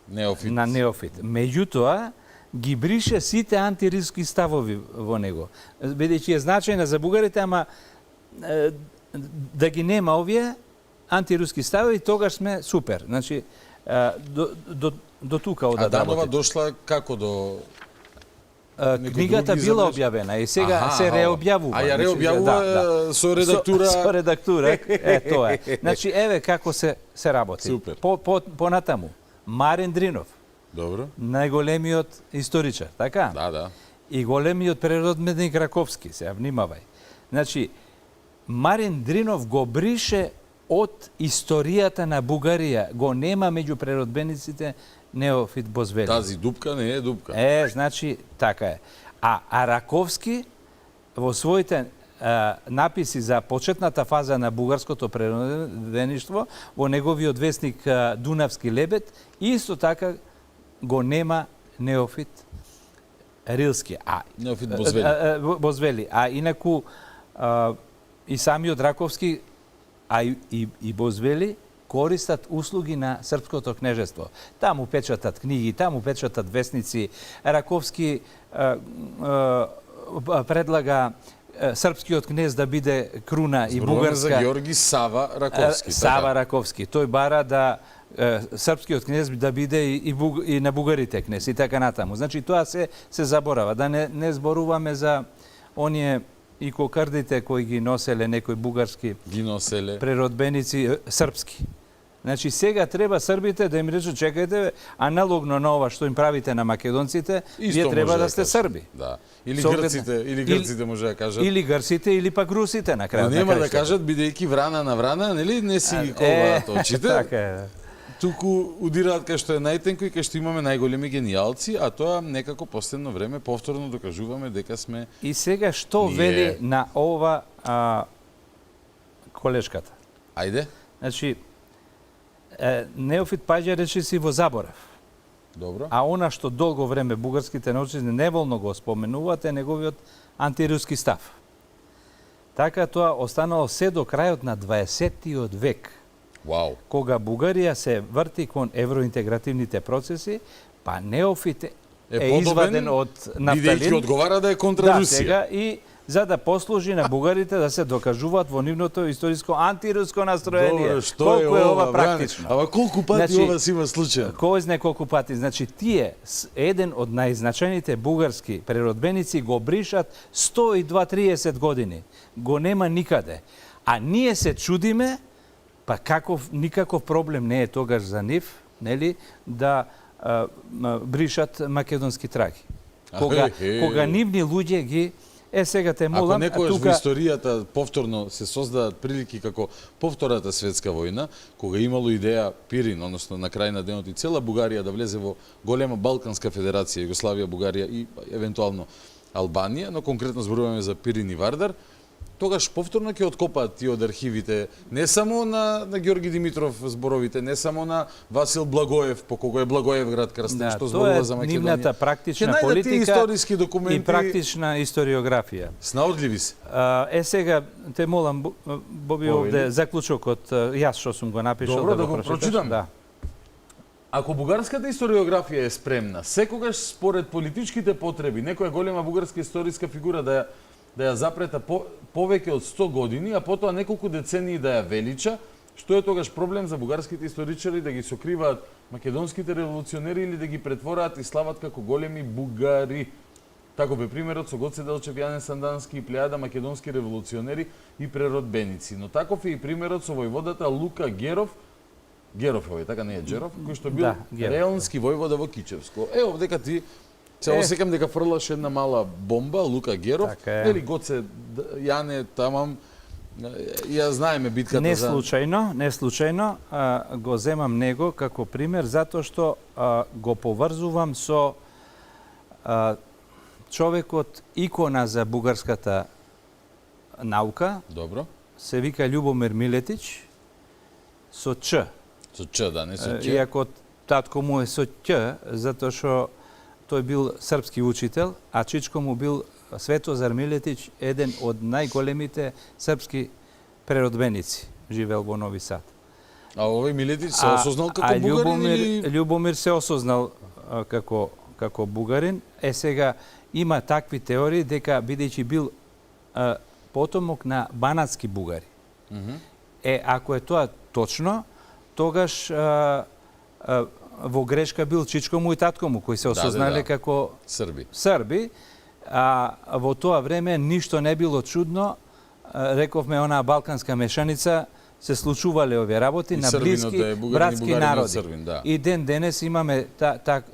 Неофит. Меѓутоа, ги брише сите антируски ставови во него. Бидејќи е значајна за бугарите, ама да ги нема овие антируски ставови, тогаш сме супер. Значи, до тука одат работите. А Данова дошла како до... Книгата била објавена и сега се реобјавува. А ја реобјавува со редактура... Со редактура, тоа е. Значи, еве како се работи. Супер. Понатаму, Марин Дринов. Добро. Најголемиот историчар, така? Да. И големиот преродбеник Раковски, се внимавај. Значи, Марин Дринов го брише од историјата на Бугарија. Го нема меѓу преродбениците Неофит Бозвели. Тази дупка не е дупка. Значи, така е. А Раковски во своите написи за почетната фаза на бугарското преродбеништво, во неговиот весник Дунавски лебед, исто така го нема Неофит Рилски. Неофит Бозвели. Бозвели. А инаку и самиот Раковски, и Бозвели, користат услуги на српското кнежество. Таму печатат книги, таму печатат весници. Раковски предлага српскиот кнез да биде круна и бугарска. за Георги Сава Раковски. Сава Раковски. Тој бара да српскиот кнез да биде и на бугарите кнез и така натаму. Значи тоа се заборава. Да не зборуваме за оние и кокардите кои ги носеле некои бугарски преродбеници српски. Значи сега треба србите да им речат чекајте, аналогно на ова што им правите на македонците, вие треба да сте срби. Да. Или грците може да кажат. Или грците или пак русите на крајот. Но нема да кажат бидејќи врана на врана, нели не си ги колваат очите. Така е. Туку удираат кај што е најтенко и кај што имаме најголеми генијалци, а тоа некако последно време повторно докажуваме дека сме. И сега што вели на ова колешката? Ајде. Значи Неофит Паѓа рече си во заборав. Добро. А она што долго време бугарските научници неволно го споменуваат е неговиот антируски став. Така тоа останало се до крајот на 20-тиот век. Вау. Кога Бугарија се врти кон евроинтегративните процеси, па Неофит е изваден од нафталин. Бидејќи одговара да е контра Русија. Сега и за да послужи на бугарите да се докажуваат во нивното историско антируско настроение. Добре, што колку е ова практично. Ама колку пати ова си има случај? Кој знае колку пати. Значи тие еден од најзначајните бугарски преродбеници го бришат 102-30 години. Го нема никаде. А ние се чудиме, па никаков проблем не е тогаш за нив, нели, да бришат македонски траги. Кога нивни луѓе ги сега те молам, ако некојаш во историјата повторно се создадат прилики како по Втората светска војна, кога имало идеја Пирин, односно на крај на денот и цела Бугарија да влезе во голема Балканска федерација, Југославија, Бугарија и евентуално Албанија, но конкретно зборуваме за Пирин и Вардар, тогаш повторно ќе откопаат тие од архивите, не само на Ѓорги Димитров зборовите, не само на Васил Благоев, по кого е Благоев град крстен, што зборува за Македонија. Тоа е нивната практична политика историски документи и практична историографија. Снаудливи се. Сега те молам, Боби, овде заклучокот, јас што сум го напишал. Добро, да го прочитам. Да. Ако бугарската историографија е спремна, секогаш според политичките потреби, некоја голема бугарска историска фигура да ја запрета повеќе од 100 години, а потоа неколку децении да ја велича, што е тогаш проблем за бугарските историчари да ги сокриваат македонските револуционери или да ги претвораат и слават како големи бугари. Таков е примерот со Гоце Делчев, Јане Сандански и плејада македонски револуционери и преродбеници. Но таков е и примерот со војводата Лука Геров, Геров така не е Джеров, кој што бил реалнски војвода во Кичевско. Ево, дека ти се осекам дека фрлаш една мала бомба, Лука Геров, или Гоце Јане тамам, ја знаеме битката не случајно го земам него како пример, затоа што го поврзувам со човекот икона за бугарската наука. Добро. Се вика Љубомир Милетич со Ч. Со Ч, да, не со Ч. Иако татко му е со Ќ, затоа што тој бил српски учител, а чичко му бил Светозар Милетич, еден од најголемите српски преродбеници, живел во Нови Сад. А овој Милетич се осознал како бугарин или? Љубомир се осознал како бугарин. Сега има такви теории дека бидејќи бил потомок на банатски бугари. Ако е тоа точно, тогаш во грешка бил чичко му и татко му, кои се осознале како срби. А во тоа време ништо не било чудно. Рековме, онаа балканска мешаница, се случувале овие работи на блиски братски народи. И ден денес имаме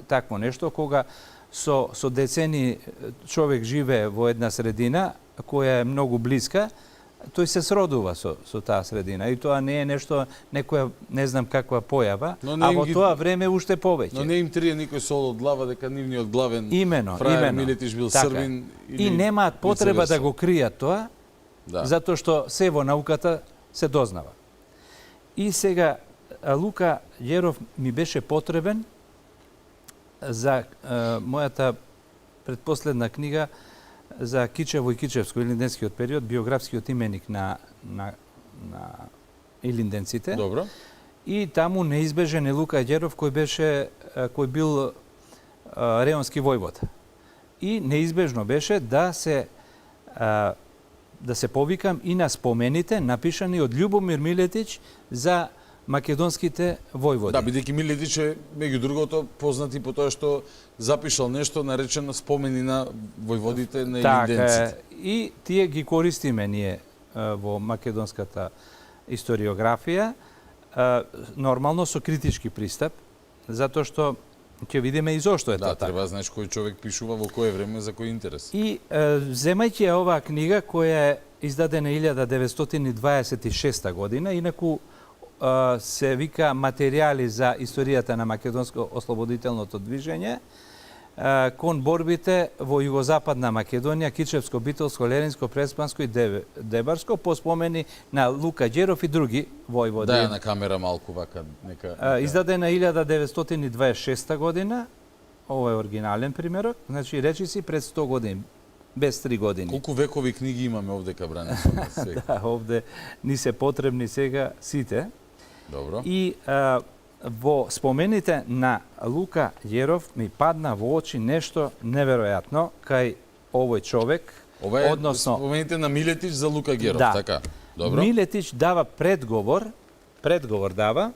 такво нешто, кога со децени човек живее во една средина која е многу блиска, тој се сродува со таа средина. И тоа не е нешто, некоја, не знам каква појава, а во тоа време уште повеќе. Но не им трие никој сол од глава дека нивниот главен фраер Милетич бил србин. И немаат потреба да го кријат тоа, затоа што се во науката се дознава. И сега, Лука Геров ми беше потребен за мојата предпоследна книга за Кичево и Кичевско, илинденскиот период, биографскиот именик на илинденците. Добро. и таму неизбежен е Лука Ѓеров кој бил реонски војвод. И неизбежно беше да се повикам и на спомените напишани од Љубомир Милетич за македонските војводи. Да, бидејќи Милетич е меѓу другото познат и по тоа што запишал нешто наречено спомени на војводите на илинденците. И тие ги користиме ние во македонската историографија, нормално со критички пристап, затоа што ќе видиме и зошто е тоа така. Да, треба знаеш кој човек пишува во кое време за кој интерес. И земајќи оваа книга која е издадена 1926 година, инаку се вика материјали за историјата на македонско ослободителното движење кон борбите во југозападна Македонија, Кичевско, Битолско, Леринско, Преспанско и Дебарско по спомени на Лука Ѓеров и други војводи. Да, на камера малку вака нека. Издадена 1926 година, ова е оригинален примерок, значи речи си пред 100 години, без 3 години. Колку векови книги имаме овде кабрани? Да, овде ни се потребни сега сите. Добро. И во спомените на Лука Ѓеров ми падна во очи нешто неверојатно кај овој човек. Ова е спомените на Милетич за Лука Ѓеров, да. така? Добро. Милетич дава предговор дава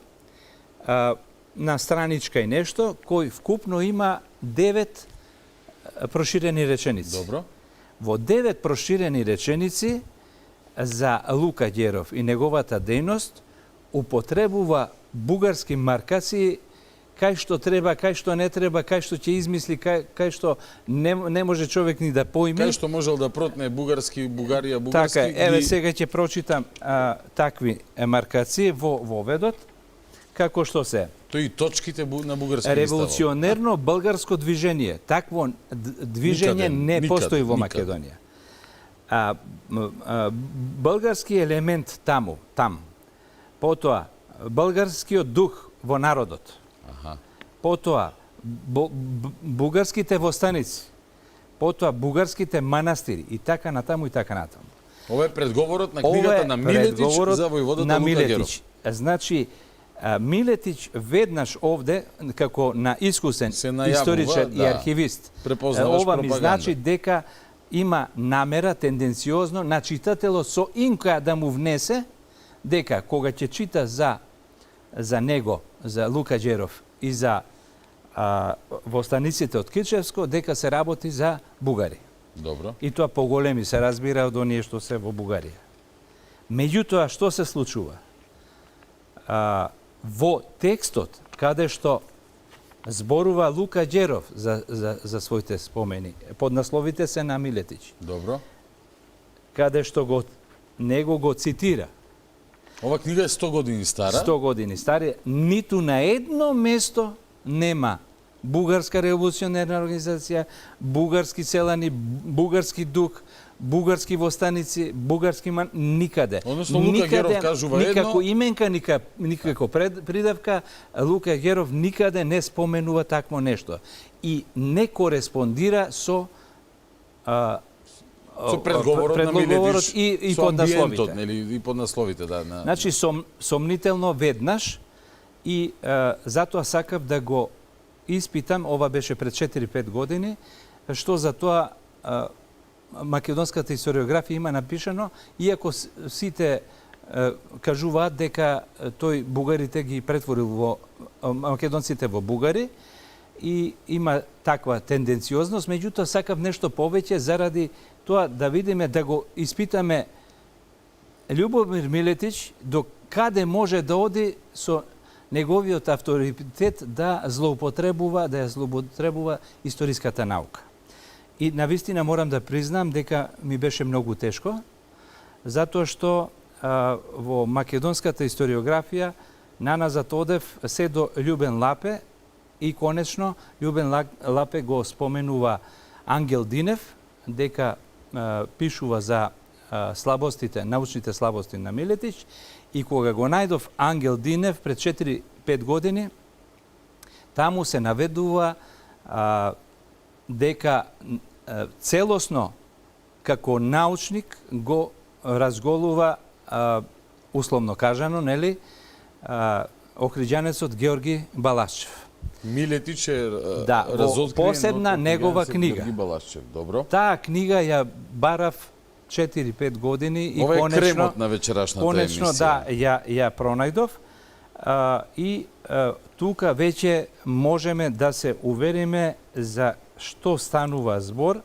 на страничка и нешто, кој вкупно има 9 проширени реченици. Добро. Во 9 проширени реченици за Лука Ѓеров и неговата дејност употребува бугарски маркации кај што треба, кај што не треба, кај што ќе измисли, кај што не може човек ни да поиме. Кај што можел да протне бугарски, Бугарија, бугарски. Така, еве сега ќе прочитам такви маркации во воведот, како што се. Тој и точките на бугарски Револуционерно българско движење. Такво движење не постои во Македонија. Български елемент там. Потоа, българскиот дух во народот. Потоа, бугарските востаници. Потоа, бугарските манастири. И така натаму, и така натаму. Ова е предговорот на книгата на Милетич за војводата Лука Ѓеров. Значи, Милетич веднаш овде, како на искусен историчар и архивист, ова ми значи дека има намера тенденциозно на читателот со инка да му внесе дека кога ќе чита за него, за Лука Ѓеров и за востаниците од Кичевско, дека се работи за бугари. Добро. И тоа поголеми се разбира од оние што се во Бугарија. Меѓутоа, што се случува? Во текстот, каде што зборува Лука Ѓеров за своите спомени, поднасловите се на Милетич. Добро. Каде што него го цитира. Ова книга е 100 години стара. 100 години стара. Ниту на едно место нема бугарска револуционерна организација, бугарски селани, бугарски дух, бугарски востаници, бугарски никаде. Односно Лука Ѓеров кажува едно, никако именка, никако придавка, Лука Ѓеров никаде не споменува такво нешто и не кореспондира со предговорот на Милетич и поднасловите. Нели и поднасловите, да. Значи сомнително веднаш и затоа сакав да го испитам, ова беше пред 4-5 години, што за тоа македонската историографија има напишано, иако сите кажуваат дека тој бугарите ги претворил во македонците во бугари и има таква тенденциозност, меѓутоа сакав нешто повеќе заради тоа да видиме, да го испитаме Љубомир Милетич до каде може да оди со неговиот авторитет да злоупотребува историската наука. И навистина морам да признам дека ми беше многу тешко, затоа што во македонската историографија наназад одев се до Љубен Лапе и конечно Љубен Лапе го споменува Ангел Динев, дека пишува за слабостите, научните слабости на Милетич, и кога го најдов Ангел Динев пред 4-5 години, таму се наведува дека целосно како научник го разголува, условно кажано, нели, Охриđанецот Георги Балашчев. Милетич е Да, во разоткриен посебна од негова Охриѓанецот книга. Георги Балашчев. Добро. Таа книга ја барав 4-5 години и Ова е конечно кремот на вечерашната конечно емисија. да ја пронајдов и тука веќе можеме да се увериме за што станува збор.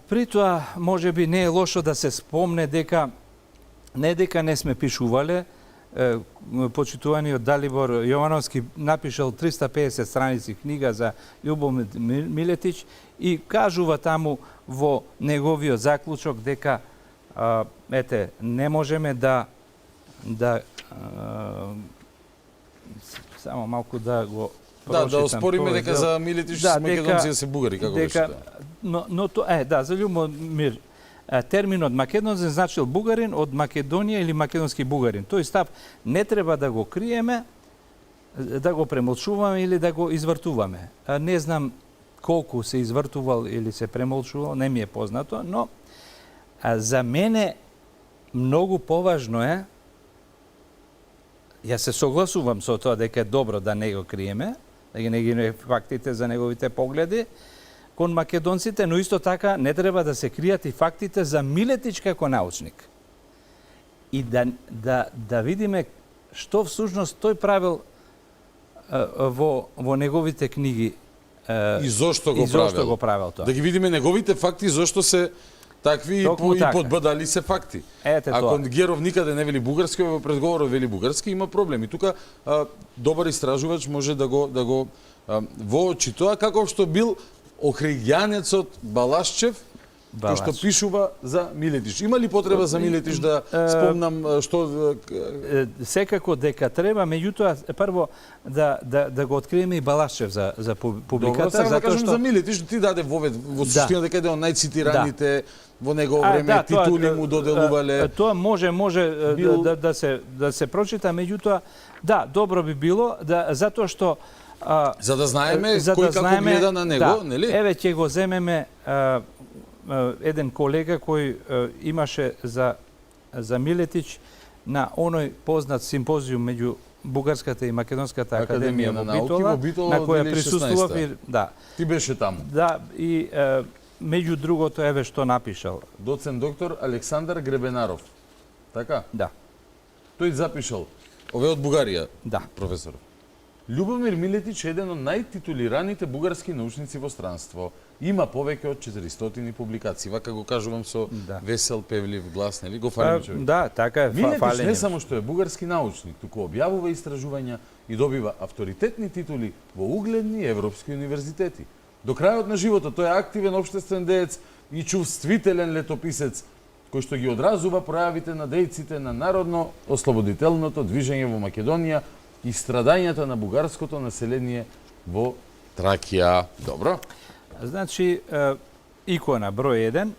При тоа можеби не е лошо да се спомне дека не сме пишувале. Почитуваниот Далибор Јовановски напишал 350 страници книга за Љубомир Милетич и кажува таму во неговиот заклучок дека не можеме да само малку да го прочитам. Да оспориме дека за Милетич македонци да се бугари, како беше тоа. Но за Љубомир терминот македонци значил бугарин од Македонија или македонски бугарин. Тој став не треба да го криеме, да го премолчуваме или да го извртуваме. Не знам колку се извртувал или се премолчувал, не ми е познато, но за мене многу поважно е, ја се согласувам со тоа дека е добро да не го криеме, да ги негине фактите за неговите погледи кон македонците, но исто така не треба да се кријат и фактите за Милетич како научник. И да видиме што всушност тој правил во неговите книги и зошто го правил тоа. Да ги видиме неговите факти зошто се такви и подбадали се факти. Ако Геров никаде не вели бугарски, во предговорот вели бугарски, има проблем. И тука добар истражувач може да го воочи тоа како што бил Охриѓанецот Балашчев, кој што пишува за Милетич. Има ли потреба за Милетич да спомнам што... Секако дека треба, меѓутоа прво да го откриеме и Балашчев за публиката. Добро, да кажем за Милетич, ти даде во суштина дека е од најцитираните во негово време, титули му доделувале. Тоа може да се прочита, меѓутоа добро би било, затоа што за да знаеме кој како гледа на него, нели? Еве ќе го земеме еден колега кој имаше за Милетич на оној познат симпозиум меѓу Бугарската и Македонската академија во Битола, на која присуствував. Ти беше таму. Да, и меѓу другото еве што напишал. Доцент доктор Александар Гребенаров. Така? Да. Тој запишал. Ове од Бугарија, професор. Љубомир Милетич е еден од најтитулираните бугарски научници во странство. Има повеќе од 400 публикации. Вака го кажувам со весел, певлив глас, нели? Го фалим човек. Да, така е. Милетич не само што е бугарски научник, туку објавува истражувања и добива авторитетни титули во угледни европски универзитети. До крајот на животот тој е активен општествен деец и чувствителен летописец, кој што ги одразува пројавите на дејците на народно-ослободителното движење во Македонија и страдањата на бугарското население во Тракија. Добро? Значи, икона број 1,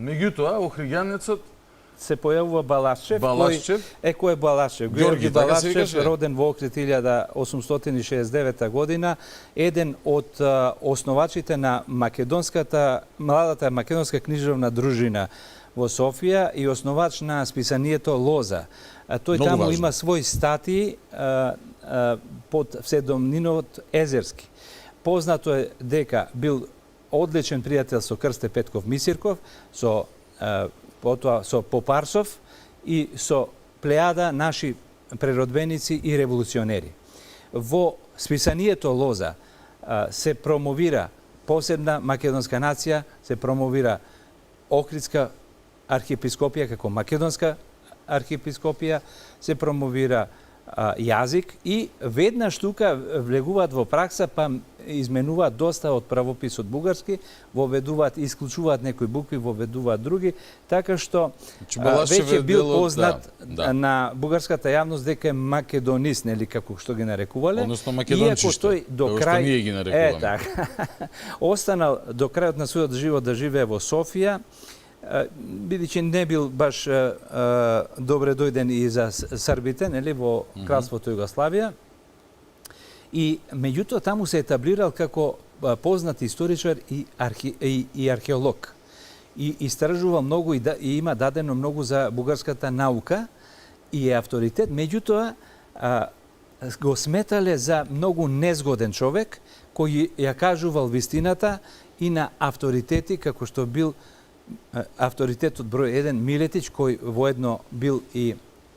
меѓутоа Охриѓанецот се појавува Балашчев. Кој е Балашчев? Георги Балашчев, роден во Охрид 1869 година, еден од основачите на младата македонска книжевна дружина во Софија и основач на списанието Лоза. Тој таму има свој статии под псевдонимот Езерски. Познато е дека бил одличен пријател со Крсте Петков Мисирков, потоа со Попарсов и со плејада наши преродбеници и револуционери. Во списанието Лоза се промовира посебна македонска нација, се промовира Охридска архиепископија како македонска архиепископија, се промовира јазик и веднаш тука влегуваат во пракса, па изменуваат доста од правописот бугарски, воведуваат, исклучуваат некои букви, воведуваат други, така што веќе бил познат на бугарската јавност дека е македонист, нели како што ги нарекувале. Односно македончиште, како што ние ги нарекуваме. Така. Останал до крајот на својот живот да живее во Софија, бидејќи не бил баш добре дојден и за србите, нели, во кралството Југославија. И меѓутоа таму се етаблирал како познат историчар и археолог. И истражува многу и има дадено многу за бугарската наука и е авторитет, меѓутоа го сметале за многу незгоден човек кој ја кажувал вистината и на авторитети како што бил авторитетот број 1 Милетич, кој воедно бил и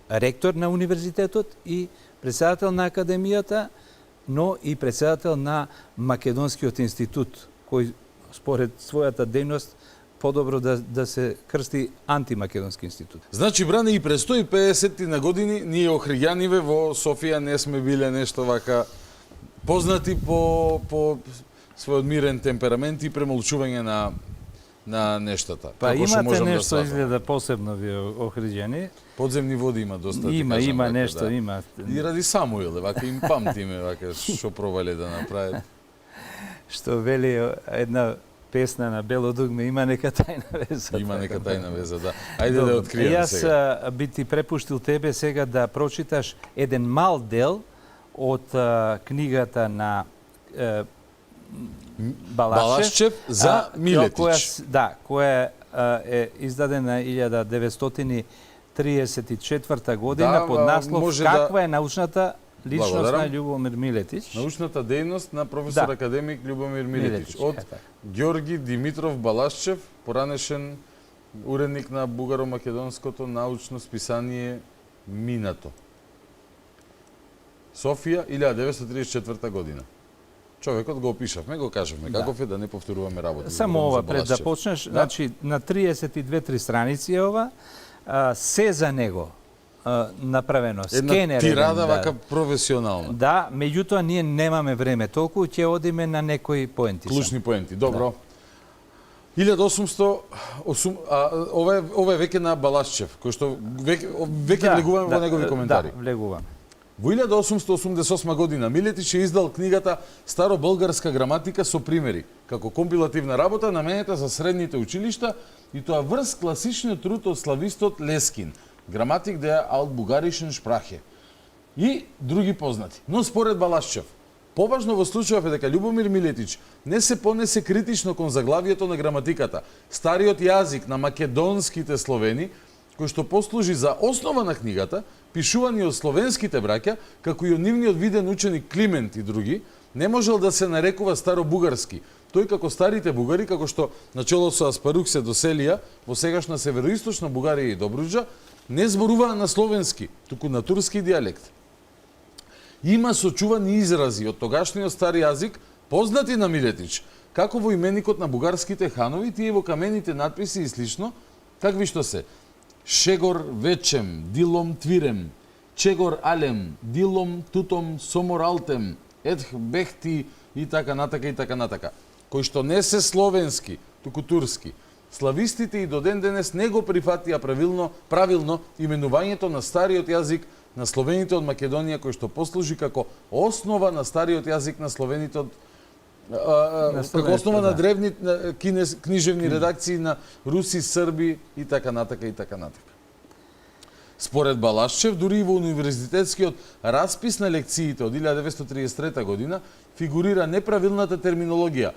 ректор на универзитетот и председател на академијата, но и председател на Македонскиот институт, кој според својата дејност подобро да се крсти антимакедонски институт. Значи, бране, и пред 150 на години ние охриѓаниве во Софија не сме биле нешто вака познати по својот мирен темперамент и премолчување на нештата. Па Како што имате можам нешто да изгледа посебно вие охриѓани. Подземни води има доста. Има нешто, да. има. И ради Самуил, вака им памтиме, вака што пробале да направат. Што вели една песна на Бело дугме, има нека тајна веза. Има нека тајна веза, да. Ајде да откриеме сега. Јас би ти препуштил тебе сега да прочиташ еден мал дел од книгата на Балашчев за Милетич. Која е издадена 1934 година под наслов Каква е научната личност на Љубомир Милетич. Научната дејност на професор академик Љубомир Милетич. Од Ѓорги Димитров Балашчев, поранешен уредник на бугаро-македонското научно списание Минато. Софија, 1934 година. Човекот го опишавме, го кажавме, каков е да не повторуваме работа. Само ова пред да почнеш, значи на 32-3 страници е ова, се за него направено, скенер. Една тирада вака професионална. Да, меѓутоа ние немаме време толку, ќе одиме на некои поенти. Клучни поенти, добро. 1808, ова е веќе на Балашчев, кој што веќе влегуваме во негови коментари. Да, влегуваме. Во 1888 година Милетич е издал книгата Староболгарска граматика со примери, како компилативна работа наменета за средните училишта и тоа врз класичниот труд од славистот Лескин, граматик де Altbugarischen Sprache и други познати. Но според Балашчев, побажно во случајов е дека Љубомир Милетич не се понесе критично кон заглавието на граматиката, стариот јазик на македонските словени, кој што послужи за основа на книгата, пишувани од словенските браќа, како и од нивниот виден ученик Климент и други, не можел да се нарекува старобугарски. Тој како старите бугари, како што начело со Аспарух се доселија во сегашна североисточна Бугарија и Добруџа, не зборуваа на словенски, туку на турски дијалект. Има сочувани изрази од тогашниот стар јазик, познати на Милетич, како во именикот на бугарските ханови, тие во камените надписи и слично, какви што се Шегор вечем, дилом твирем, Чегор алем, дилом тутом соморалтем, едх бехти и така натака, кои што не се словенски, туку турски. Славистите и до ден денес не го прифатија правилно именувањето на стариот јазик на словените од Македонија, кој што послужи како основа на стариот јазик на словените од како основа на древни книжевни редакции на руси, срби и така натака. Според Балашчев, дури и во универзитетскиот распис на лекциите од 1933 година фигурира неправилната терминологија,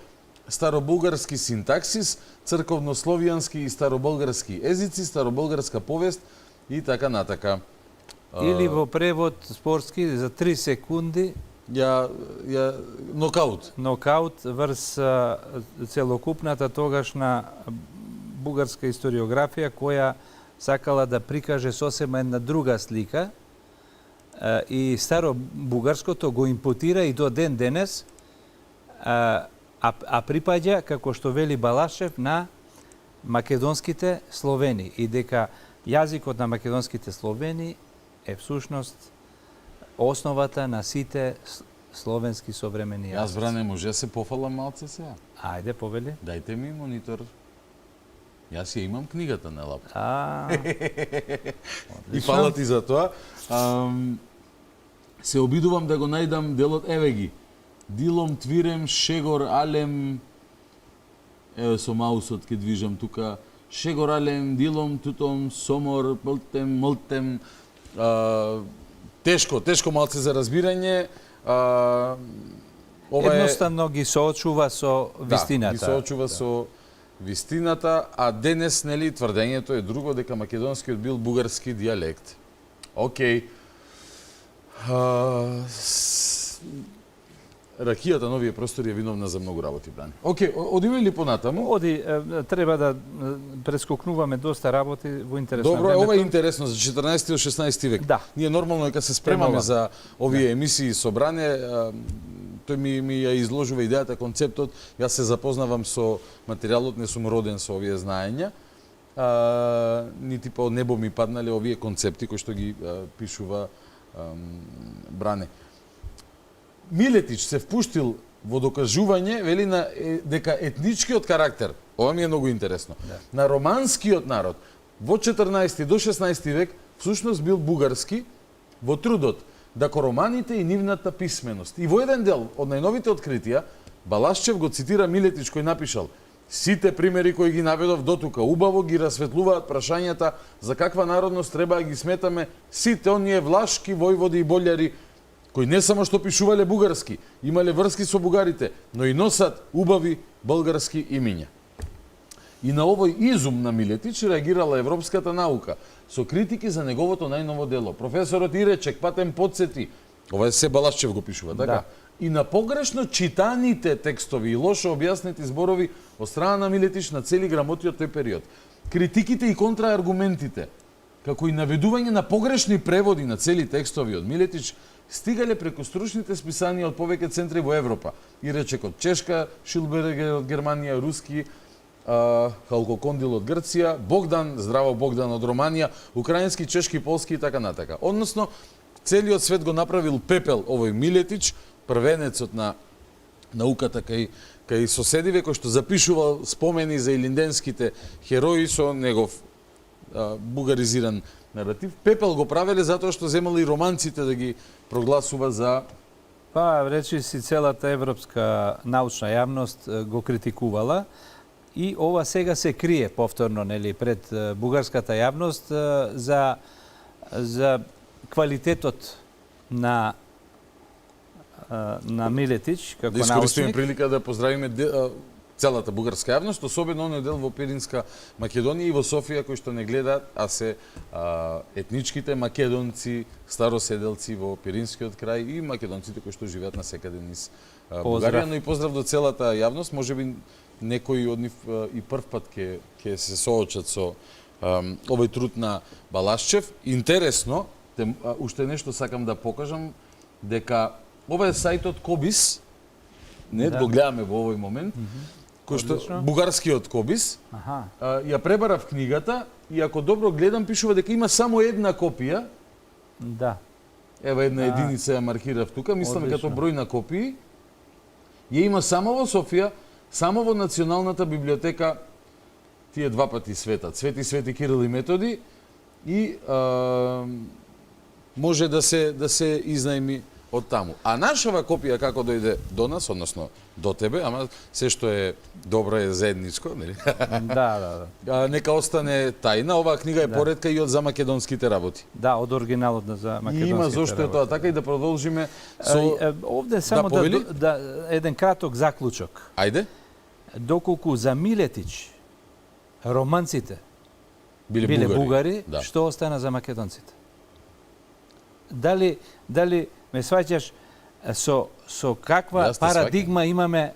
старобулгарски синтаксис, црковнословијански и старобулгарски езици, старобулгарска повест и така натака. Или во превод спортски за 3 секунди нокаут. Нокаут врз целокупната тогашна бугарска историографија која сакала да прикаже сосема една друга слика и старобугарското го импутира и до ден денес, а припаѓа, како што вели Балашев, на македонските словени и дека јазикот на македонските словени е всушност основата на сите словенски современи јазици. Јас, бране, може да се пофалам малце сега? Ајде, повели. Дајте ми монитор. Јас ја имам книгата на лап. И фала ти за тоа. Се обидувам да го најдам делот, еве ги. Дилом твирем, Шегор алем, еве со маусот ке движам тука, Шегор алем, дилом тутом, сомор, млтем, тешко малце за разбирање. Едноставно ги соочува со вистината. Да, ги соочува со вистината, а денес, нели, тврдењето е друго, дека македонскиот бил бугарски дијалект. Океј. Ракијата на овие простори е виновна за многу работи, Брани. Океј, одиме ли понатаму? Оди, треба да прескокнуваме доста работи во интерес на Добро, времето. ова е интересно за 14 и 16 век. Да. Ние нормално дека се спремаме за овие емисии со Бране, тој ми ја изложува идејата, концептот. Јас се запознавам со материјалот, не сум роден со овие знаења. Нити по небо ми паднале овие концепти кои што ги пишува Бране. Милетич се впуштил во докажување, вели дека етничкиот карактер, ова ми е многу интересно, на романскиот народ во 14 до 16 век всушност бил бугарски во трудот да короманите и нивната писменост. И во еден дел од најновите откритија, Балашчев го цитира Милетич кој напишал: сите примери кои ги наведов дотука убаво ги расветлуваат прашањата за каква народност треба да ги сметаме сите оние влашки војводи и болјари кои не само што пишувале бугарски, имале врски со бугарите, но и носат убави български имиња. И на овој изум на Милетич реагирала европската наука со критики за неговото најново дело. Професорот Иречек патем подсети, ова е се Балашчев го пишува, така? Да. И на погрешно читаните текстови и лошо објаснети зборови од страна на Милетич на цели грамоти од тој период. Критиките и контрааргументите, како и наведување на погрешни преводи на цели текстови од Милетич, стигале преку стручните списанија од повеќе центри во Европа. Иречек од Чешка, Шилбергер од Германија, руски, Халкокондил од Грција, Богдан, здраво Богдан од Романија, украински, чешки, полски и така натака. Односно, целиот свет го направил пепел овој Милетич, првенецот на науката кај соседиве, кој што запишувал спомени за илинденските херои со негов бугаризиран наратив. Пепел го правеле затоа што земали и романците да ги прогласува за... речи си целата европска научна јавност го критикувала и ова сега се крие повторно, нели, пред бугарската јавност за квалитетот на Милетич како научник. Да искористиме прилика да поздравиме целата бугарска јавност, особено оној дел во Пиринска Македонија и во Софија кои што не гледаат, а се етничките македонци, староседелци во Пиринскиот крај и македонците кои што живеат насекаде низ Бугарија, но и поздрав до целата јавност. Можеби некои од нив и прв пат ќе се соочат со овој труд на Балашчев. Интересно, уште нешто сакам да покажам, дека ова е сајтот Кобис, го гледаме во овој момент, кој што бугарскиот Кобис, ја пребарав книгата и ако добро гледам пишува дека има само една копија. Да. Ева една единица ја маркирав тука, мислам дека тоа број на копии. Ја има само во Софија, само во Националната библиотека, тие два пати светат, Свети Кирил и Методи, и може да се изнајми од таму. А нашава копија како дојде до нас, односно до тебе, ама се што е добро е заедничко, нели? Да. Нека остане тајна, оваа книга е поретка и од за македонските работи. Да, од оригиналот за македонските и има зошто е тоа така и да продолжиме со... Овде само еден краток заклучок. Ајде. Доколку за Милетич романците биле бугари, што остана за македонците? Дали ме сваќаш со каква парадигма имаме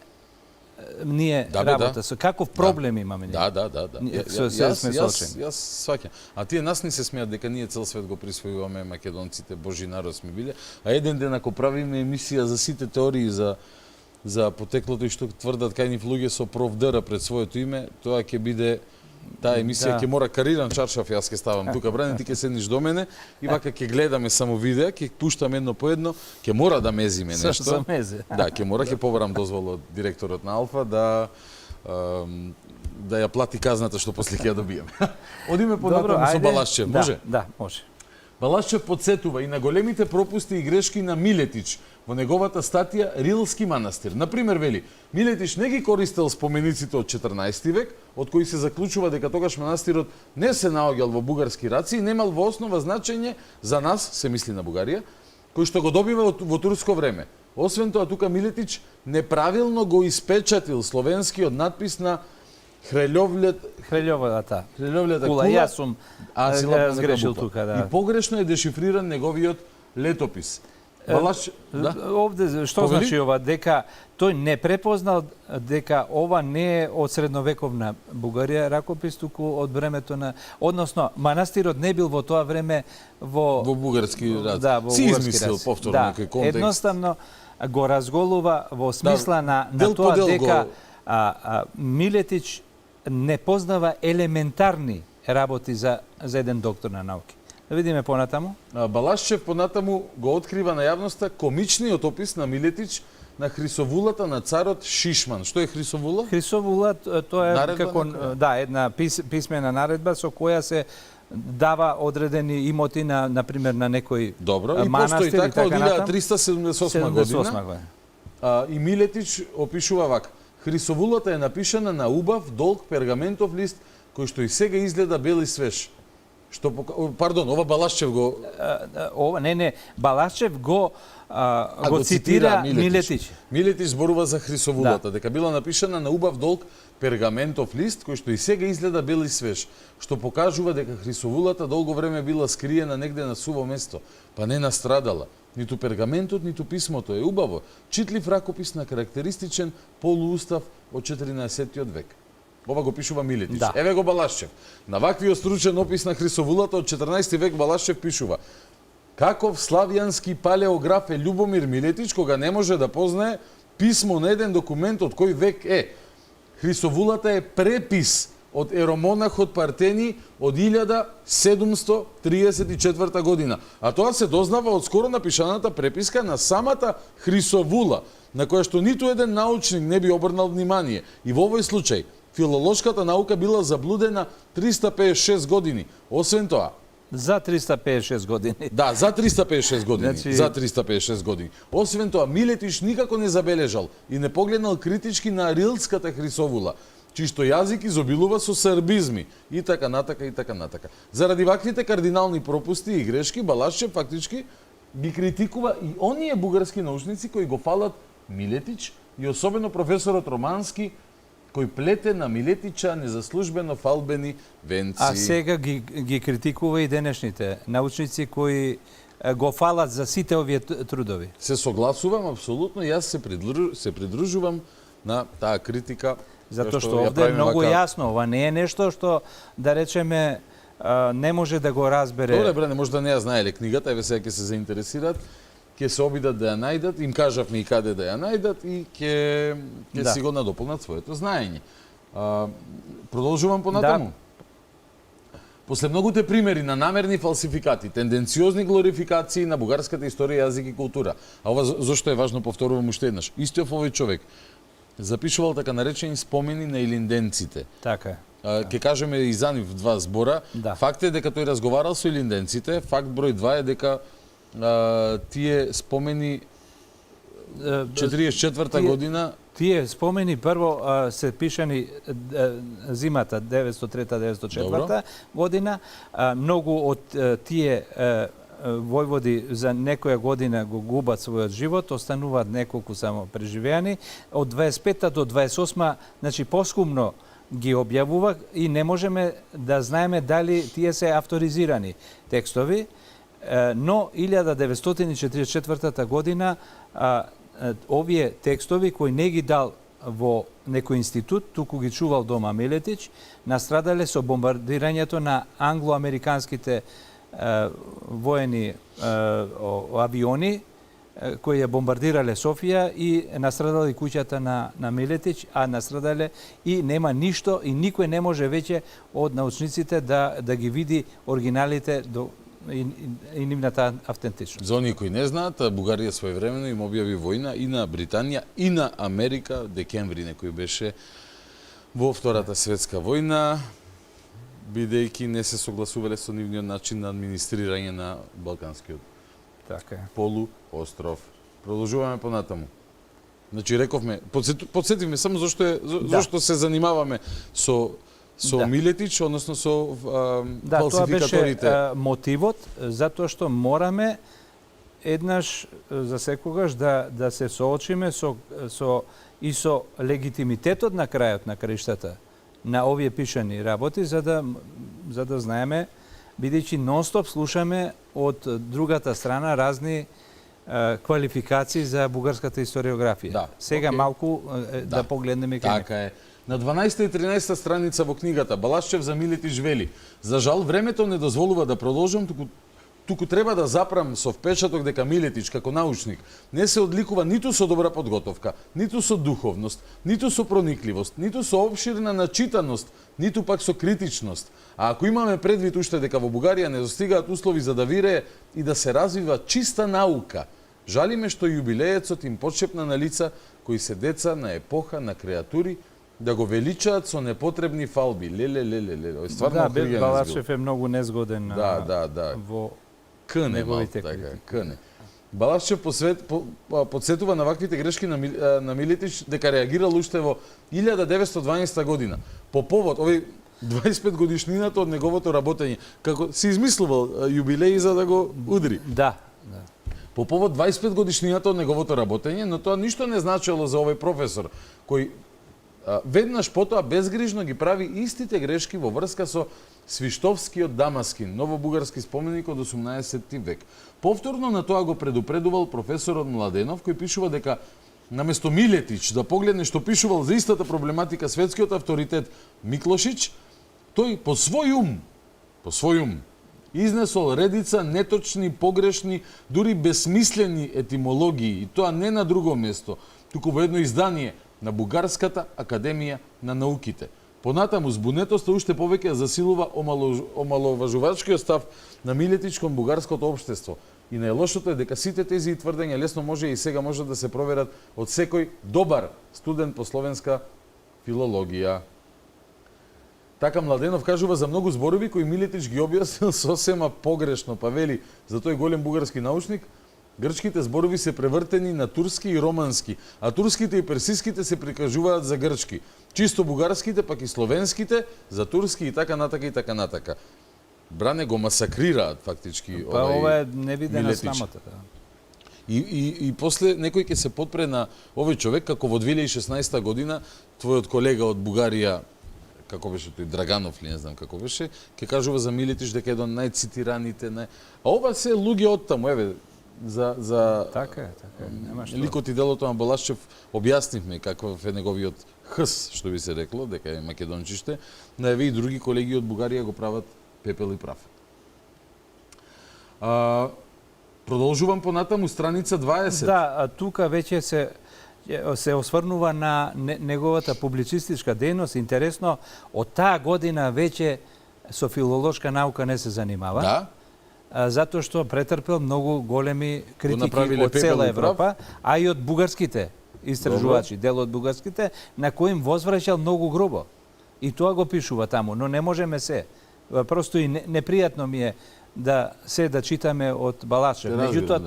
ние работа, со каков проблем имаме ние? Да. Јас сваќам. А тие нас не се смеат дека ние цел свет го присвојуваме македонците, Божи народ сме биле, а еден ден ако правиме емисија за сите теории за потеклото и што тврдат кај нив луѓе со профдр пред своето име, тоа ќе биде таа емисија ќе мора кариран чаршаф, јас ќе ставам тука, Бране, ти ќе седниш до мене и вака ќе гледаме само видеа, ќе пуштам едно по едно, ќе мора да мезиме нешто. Да, ќе мора, ќе побарам дозвола од директорот на Алфа да ја плати казната што после ќе ја добиеме. Одиме понатаму со Балашчев, може? Да, може. Балашчев подсетува и на големите пропусти и грешки на Милетич во неговата статија Рилски манастир. Например, вели, Милетич не ги користел спомениците од 14 век, од кои се заклучува дека тогаш манастирот не се наоѓал во бугарски раци и немал во основа значење за нас, се мисли на Бугарија, кој што го добива во турско време. Освен тоа, тука Милетич неправилно го испечатил словенскиот надпис на Хрелјовата кула, Јас сум силапна сгрешил буква. тука, да. И погрешно е дешифриран неговиот летопис. Балаш, да? Овде што Повели? значи ова? Дека тој не препознал дека ова не е од средновековна Бугарија ракопис, туку од времето на... Односно, манастирот не бил во тоа време во бугарски рад. Да, во Си бугарски измислил рад. повторно Да, некој контекст. едноставно го разголува во смисла на дел по тоа дел дека го- Милетич не познава елементарни работи за еден доктор на науки. Да видиме понатаму. Балашчев понатаму го открива на јавноста комичниот опис на Милетич на Хрисовулата на царот Шишман. Што е Хрисовула? Хрисовула тоа е Наредба како нека? една писмена наредба со која се дава одредени имоти на пример на некој Добро, и постои манастир и така од така натаму. 1378 година. И Милетич опишува вака. Хрисовулата е напишана на убав, долг пергаментов лист кој што и сега изгледа бел и свеж. Што пардон, ова Балашчев го ова не Балашчев го цитира Милетич. Милетич зборува за Хрисовулата, дека била напишана на убав долг пергаментов лист кој што и сега изгледа бел и свеж, што покажува дека Хрисовулата долго време била скриена негде на суво место, па не настрадала. Ниту пергаментот, ниту писмото е убаво. Читлив ракопис на карактеристичен полуустав од 14 век. Ова го пишува Милетич. Да. Еве го Балашчев. На ваквиот стручен опис на Хрисовулата од 14 век Балашчев пишува: каков славјански палеограф е Љубомир Милетич кога не може да познае писмо на еден документ од кој век е. Хрисовулата е препис од еромонахот Партени од 1734 година. А тоа се дознава од скоро напишаната преписка на самата Хрисовула, на која што ниту еден научник не би обрнал внимание. И во овој случај, филолошката наука била заблудена 356 години. Освен тоа, За 356 години. Да, за 356 години. Значи... За 356 години. Освен тоа, Милетич никако не забележал и не погледнал критички на рилската Хрисовула, чишто јазик изобилува со србизми и така натака и така натака. Заради ваквите кардинални пропусти и грешки, Балашчев фактички ги критикува и оние бугарски научници кои го фалат Милетич и особено професорот Романски, кој плете на Милетича незаслужбено фалбени венци. А сега ги критикува и денешните научници кои го фалат за сите овие трудови. Се согласувам апсолутно и јас се придружувам на таа критика. Затоа што овде е многу јасно, ова не е нешто што да речеме не може да го разбере. Добре, бре, не може да не ја знаеле книгата, еве сега ќе се заинтересираат, ќе се обидат да ја најдат, им кажавме и каде да ја најдат и ќе си го надополнат своето знаење. Продолжувам понатаму. Да. После многуте примери на намерни фалсификати, тенденциозни глорификации на бугарската историја, јазик и култура. А ова зошто е важно, повторувам уште еднаш. Истиот овој човек запишувал така наречени спомени на илинденците. Така е. Ќе кажеме и за нив два збора. Да. Факт е дека тој разговарал со илинденците, факт број 2 е дека тие спомени 44-та година Тие спомени прво се пишани зимата 903-904 година. Многу од тие војводи за некоја година го губат својот живот, остануваат неколку само преживеани. Од 25 до 28, значи поскумно ги објавува и не можеме да знаеме дали тие се авторизирани текстови, но 1944 година овие текстови кои не ги дал во некој институт, туку ги чувал дома Милетич, настрадале со бомбардирањето на англо-американските воени авиони кои ја бомбардирале Софија и настрадале куќата на Милетич, а настрадале и нема ништо и никој не може веќе од научниците да ги види оригиналите и нивната автентичност. За оние кои не знаат, Бугарија своевремено им објави војна и на Британија и на Америка, декември некој беше во Втората светска војна, бидејќи не се согласувале со нивниот начин на администрирање на Балканскиот полуостров. Продолжуваме понатаму. Значи рековме, подсетивме само зашто се занимаваме со Милетич, односно со фалсификаторите. Тоа беше мотивот, затоа што мораме еднаш за секогаш да се соочиме со легитимитетот на крајот на краиштата на овие пишани работи, за да знаеме, бидејќи нон-стоп слушаме од другата страна разни квалификации за бугарската историографија. Да, Сега малку да погледнеме кај Така е. На 12 и 13 страница во книгата Балашчев за Милетич вели: "За жал времето не дозволува да продолжам, туку треба да запрам со впечаток дека Милетич како научник не се одликува ниту со добра подготовка, ниту со духовност, ниту со проникливост, ниту со опширна начитаност, ниту пак со критичност. А ако имаме предвид уште дека во Бугарија не достигаат услови за да вирее и да се развива чиста наука, жалиме што јубилеецот им почепна на лица кои се деца на епоха на креатури да го величаат со непотребни фалби." Леле, стварно Да, окрилен Балашев е многу незгоден во Къне малку така, къне. Балашчев подсетува на ваквите грешки на Милетич дека реагирал уште во 1912 година по повод овој 25 годишнината од неговото работење, како си измислувал јубилеј за да го удри. Да. По повод 25 годишнината од неговото работење, но тоа ништо не значело за овој професор, кој веднаш потоа безгрижно ги прави истите грешки во врска со Свиштовскиот Дамаскин, новобугарски споменик од 18 век. Повторно на тоа го предупредувал професорот Младенов, кој пишува дека наместо Милетич да погледне што пишувал за истата проблематика светскиот авторитет Миклошич, тој по свој ум изнесол редица неточни, погрешни, дури безсмислени етимологии, и тоа не на друго место, туку во едно издание на Бугарската академија на науките. Понатаму збунетоста уште повеќе засилува омаловажувачкиот став на Милетич кон бугарското општество. И најлошото е дека сите тези тврдења лесно може и сега може да се проверат од секој добар студент по словенска филологија. Така Младенов кажува за многу зборови кои Милетич ги објаснил сосема погрешно, па вели за тој голем бугарски научник: "Грчките зборови се превртени на турски и романски, а турските и персиските се прикажуваат за грчки. Чисто бугарските, пак и словенските, за турски и така натака и така натака." Бране го масакрираат фактички Па ова е невидена срамата. И после некој ќе се потпре на овој човек, како во 2016 година твојот колега од Бугарија, како беше тој Драганов ли, не знам како беше, ќе кажува за Милетич дека е еден од најцитираните, а ова се луѓе од таму, еве, за така е, нема што. Ликот и делото на Балашчев објаснивме каков е неговиот хс, што би се рекло, дека е македончиште, но еве и други колеги од Бугарија го прават пепел и прав. Продолжувам понатаму страница 20. Да, а тука веќе се осврнува на неговата публицистичка дејност. Интересно, од таа година веќе со филолошка наука не се занимава. Да. Затоа што претрпел многу големи критики од цела Европа, а и од бугарските истражувачи, дел од бугарските, на кои им возвраќал многу грубо. И тоа го пишува таму, но не можеме се. Просто и непријатно ми е да читаме од Балашев. Меѓутоа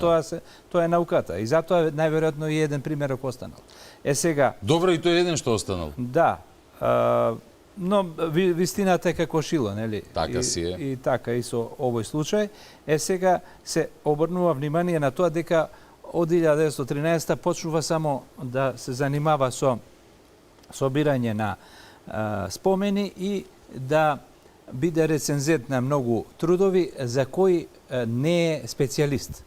тоа е науката и затоа најверојатно и еден примерок останал. Сега добро, и тој еден што останал. Да. Но вистината е како шило, нели? Така си е. И така и со овој случај. Сега се обрнува внимание на тоа дека од 1913 почнува само да се занимава со собирање на спомени и да биде рецензент на многу трудови за кои не е специјалист.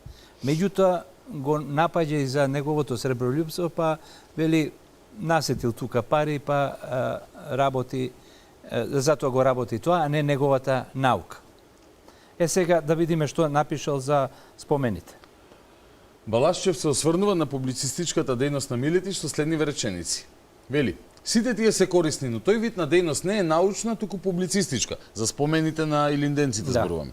Меѓутоа го напаѓа и за неговото сребролюбство, па вели насетил тука пари, па работи, затоа го работи тоа, а не неговата наука. Сега да видиме што напишал за спомените. Балашчев се осврнува на публицистичката дејност на Милетич со следниве реченици. Вели: "Сите тие се корисни, но тој вид на дејност не е научна, туку публицистичка, за спомените на илинденците зборуваме,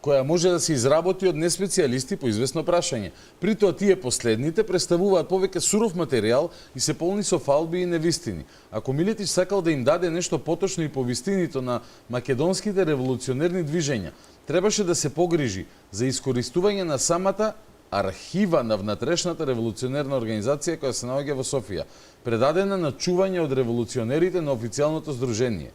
која може да се изработи од неспецијалисти по известно прашање. При тоа тие последните представуваат повеќе суров материјал и се полни со фалби и невистини. Ако Милетич сакал да им даде нешто поточно и по вистиното на македонските револуционерни движења, требаше да се погрижи за искористување на самата архива на внатрешната револуционерна организација која се наоѓа во Софија, предадена на чување од револуционерите на официјалното здружение.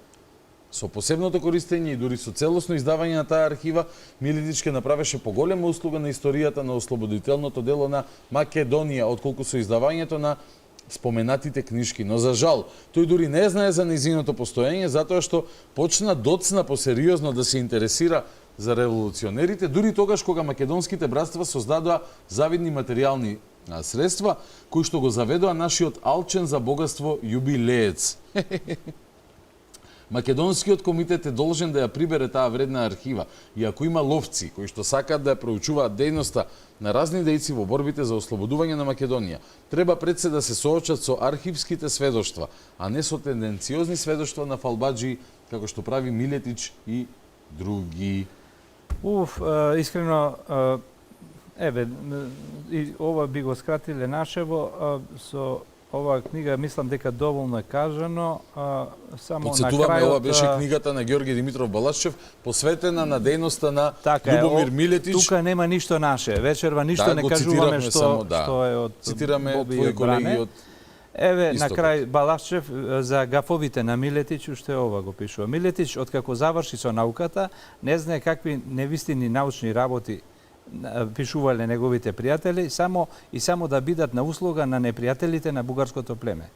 Со посебното користење и дури со целосно издавање на таа архива, Милетич ке направеше поголема услуга на историјата на ослободителното дело на Македонија, отколку со издавањето на споменатите книжки, но за жал, тој дури не знае за нејзиното постоење затоа што почна доцна посериозно да се интересира за револуционерите, дури тогаш кога македонските братства создадоа завидни материјални средства, кои што го заведоа нашиот алчен за богатство јубилеец. Македонскиот комитет е должен да ја прибере таа вредна архива и ако има ловци кои што сакаат да ја проучуваат дејноста на разни дејци во борбите за ослободување на Македонија, треба пред се да се соочат со архивските сведоштва, а не со тенденциозни сведоштва на фалбаджи како што прави Милетич и други. Искрено, еве, и ова би го скратиле нашево, со оваа книга мислам дека доволно е кажано, само на крајот... ова беше книгата на Георги Димитров Балашчев, посветена на дејноста на Љубомир Милетич. Тука нема ништо наше, вечерва ништо не кажуваме што е од цитираме твои колеги од Еве, на крај Балашчев за гафовите на Милетич, уште ова го пишува. Милетич, откако заврши со науката, не знае какви невистини научни работи пишувале неговите пријатели, само да бидат на услуга на непријателите на бугарското племе.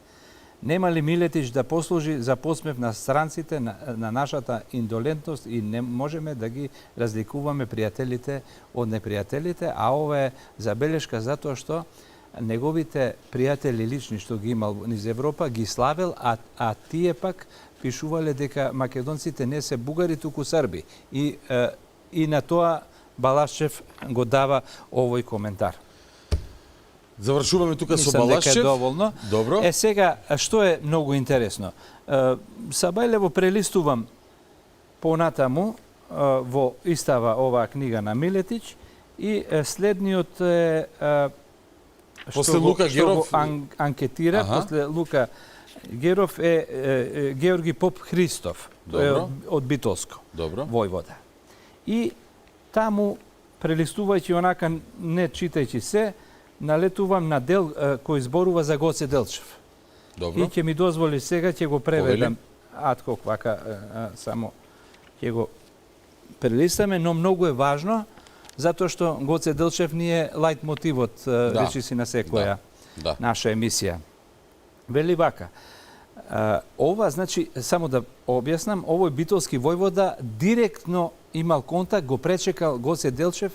Нема ли Милетич да послужи за посмев на странците, на нашата индолентност и не можеме да ги разликуваме пријателите од непријателите, а ова е забелешка затоа што неговите пријатели лични што ги имал низ Европа ги славел, а тие пак пишувале дека македонците не се бугари, туку срби. И на тоа Балашчев го дава овој коментар. Завршуваме тука со Мислам дека Балашчев. е доволно. Добро. Сега, што е многу интересно? Сабајлево прелистувам понатаму во истава оваа книга на Милетич и следниот е После Лука Геров анкетира, после Лука Геров е Георги Поп Христов од Битолско, Војвода. И таму, прелистувајќи онака, не читајќи се, налетувам на дел кој зборува за Гоце Делчев. Добро. И ќе ми дозволи сега, ќе го преведам адхок, вака, само ќе го прелистаме, но многу е важно, затоа што Гоце Делчев ни е лајт мотивот, речиси на секоја наша емисија. Вели вака, ова, значи, само да објаснам, овој битолски војвода директно имал контакт, го пречекал Гоце Делчев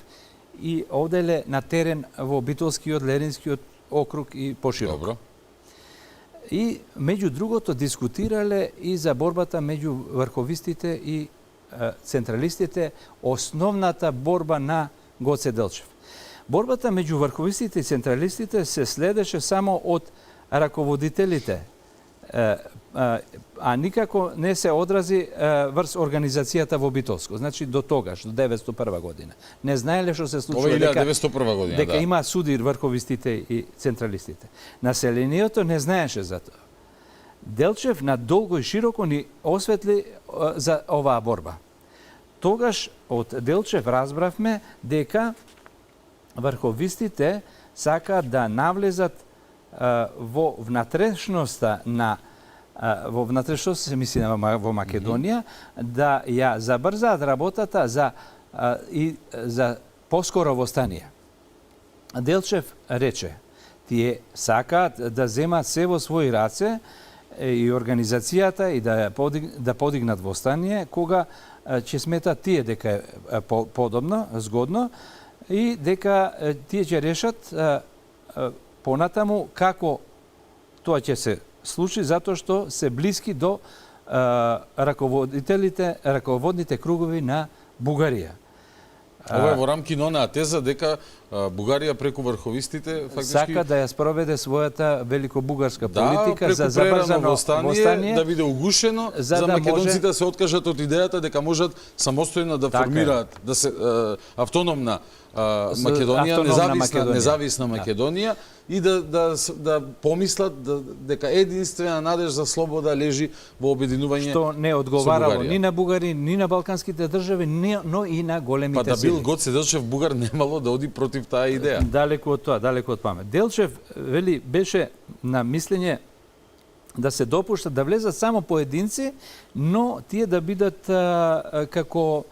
и оделе на терен во битолскиот, Леринскиот округ и поширок. Добро. И меѓу другото дискутирале и за борбата меѓу врховистите и централистите, основната борба на Гоце Делчев. Борбата меѓу врховистите и централистите се следеше само од раководителите, а никако не се одрази врз организацијата во Битолско. Значи до тогаш, до 901 година. Не знаеле што се случува, дека има судир врховистите и централистите. Населението не знаеше за тоа. Делчев надолго и широко ни осветли за оваа борба. Тогаш од Делчев разбравме дека врховистите сакаат да навлезат во внатрешноста се мисли во Македонија, да ја забрзаат работата за поскоро востание. Делчев рече, тие сакаат да земат се во своји раце и организацијата и да подигнат востание, кога ќе сметат тие дека е подобно, згодно, и дека тие ќе решат понатаму како тоа ќе се случи, затоа што се блиски до раководните кругови на Бугарија. Ова е во рамки на онаа теза дека Бугарија преку врховистите фактички сака да ја спроведе својата великобугарска политика за забрзано востание, да биде угушено, за македонците да се откажат од идејата дека можат самостојно да формираат, да се автономна Македонија, независна Македонија и да помислат дека единствена надеж за слобода лежи во обединување што не одговарало ни на бугари, ни на балканските држави, но и на големите сили. Па да бил Гоце Делчев бугар немало да оди против таа идеја. Далеку од тоа, далеку од памет. Делчев вели беше на мислење да се допушта да влезат само поединци, но тие да бидат како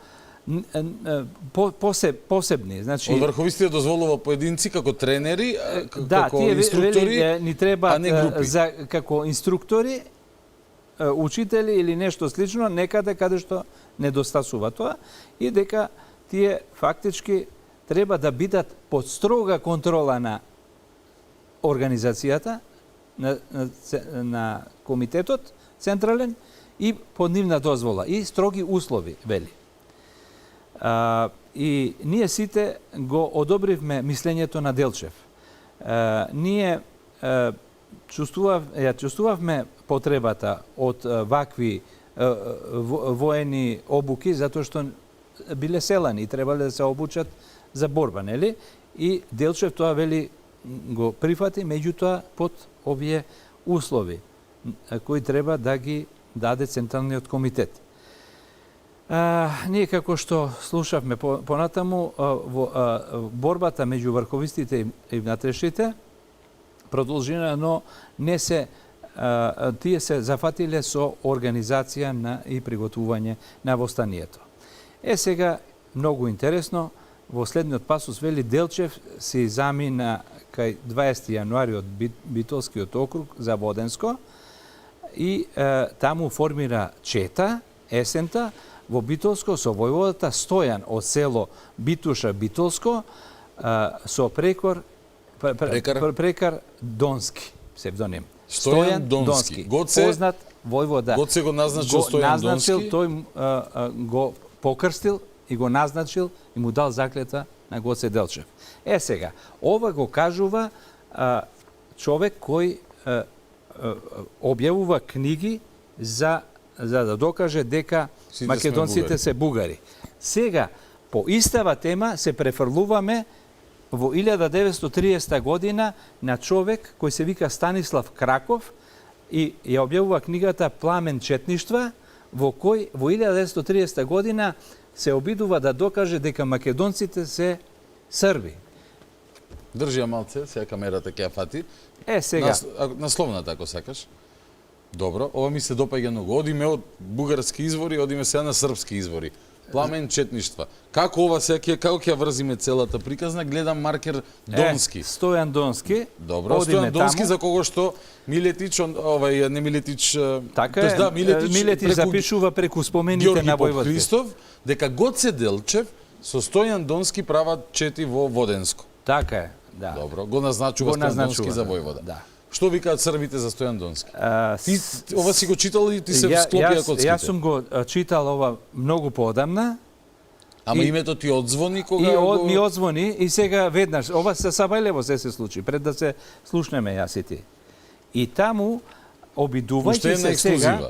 посебни. Значи, Од врховистија дозволува поединци како тренери, како тие инструктори, вели, ни треба а не групи. за како инструктори, учители или нешто слично, некаде каде што недостасува тоа, и дека тие фактички треба да бидат под строга контрола на организацијата, на комитетот централен, и под нивна дозвола, и строги услови, вели. И ние сите го одобривме мислењето на Делчев. Ние чувствувавме потребата од вакви воени обуки, затоа што биле селани и требале да се обучат за борба, нели? И Делчев тоа вели го прифати, меѓутоа под овие услови кои треба да ги даде Централниот комитет. Ние како што слушавме понатаму, борбата меѓу врховистите и внатрешните продолжина, но не се тие се зафатиле со организација и приготвување на востанието. Сега, многу интересно, во следниот пасус вели Делчев се замина кај 20 јануари од Битолскиот округ за Воденско и таму формира чета есента во Битолско со војводата Стојан од село Битуша Битолско со прекар Донски, псевдоним. Стојан Донски. Познат војвода. Гоце го назначил Стојан Донски. Тој го покрстил и го назначил и му дал заклета на Гоце Делчев. Сега, ова го кажува човек кој објавува книги за да докаже дека македонците се бугари. Сега, по истава тема се префрлуваме во 1930 година на човек кој се вика Станислав Краков и ја објавува книгата Пламен четништва, во кој во 1930 година се обидува да докаже дека македонците се срби. Држи ја малце, сега камерата ќе ја фати. Сега. Насловната, ако сакаш. Добро, ова ми се допаѓа многу. Одиме од бугарски извори, одиме сега на српски извори. Пламен четништва. Како ова сега како ќе ја врзиме целата приказна? Гледам маркер Донски. Стојан Донски. Добро, Стојан Донски за кого што Милетич, не Милетич, така е, да, Милетич запишува преку спомените на војводите Христов, дека Гоце Делчев со Стојан Донски прават чети во Воденско. Така е, да. Добро, го назначува Стојан Донски за војвода. Да. Што викаат србите за Стојан Донски? Ти ова си го читал и ти се склопија коцките? Јас сум го читал ова многу поодамна. Ама името ти одзвони кога ми одзвони и сега веднаш, ова се сабајлево се случи, пред да се слушнеме јас и ти. И таму обидувајќи се сега,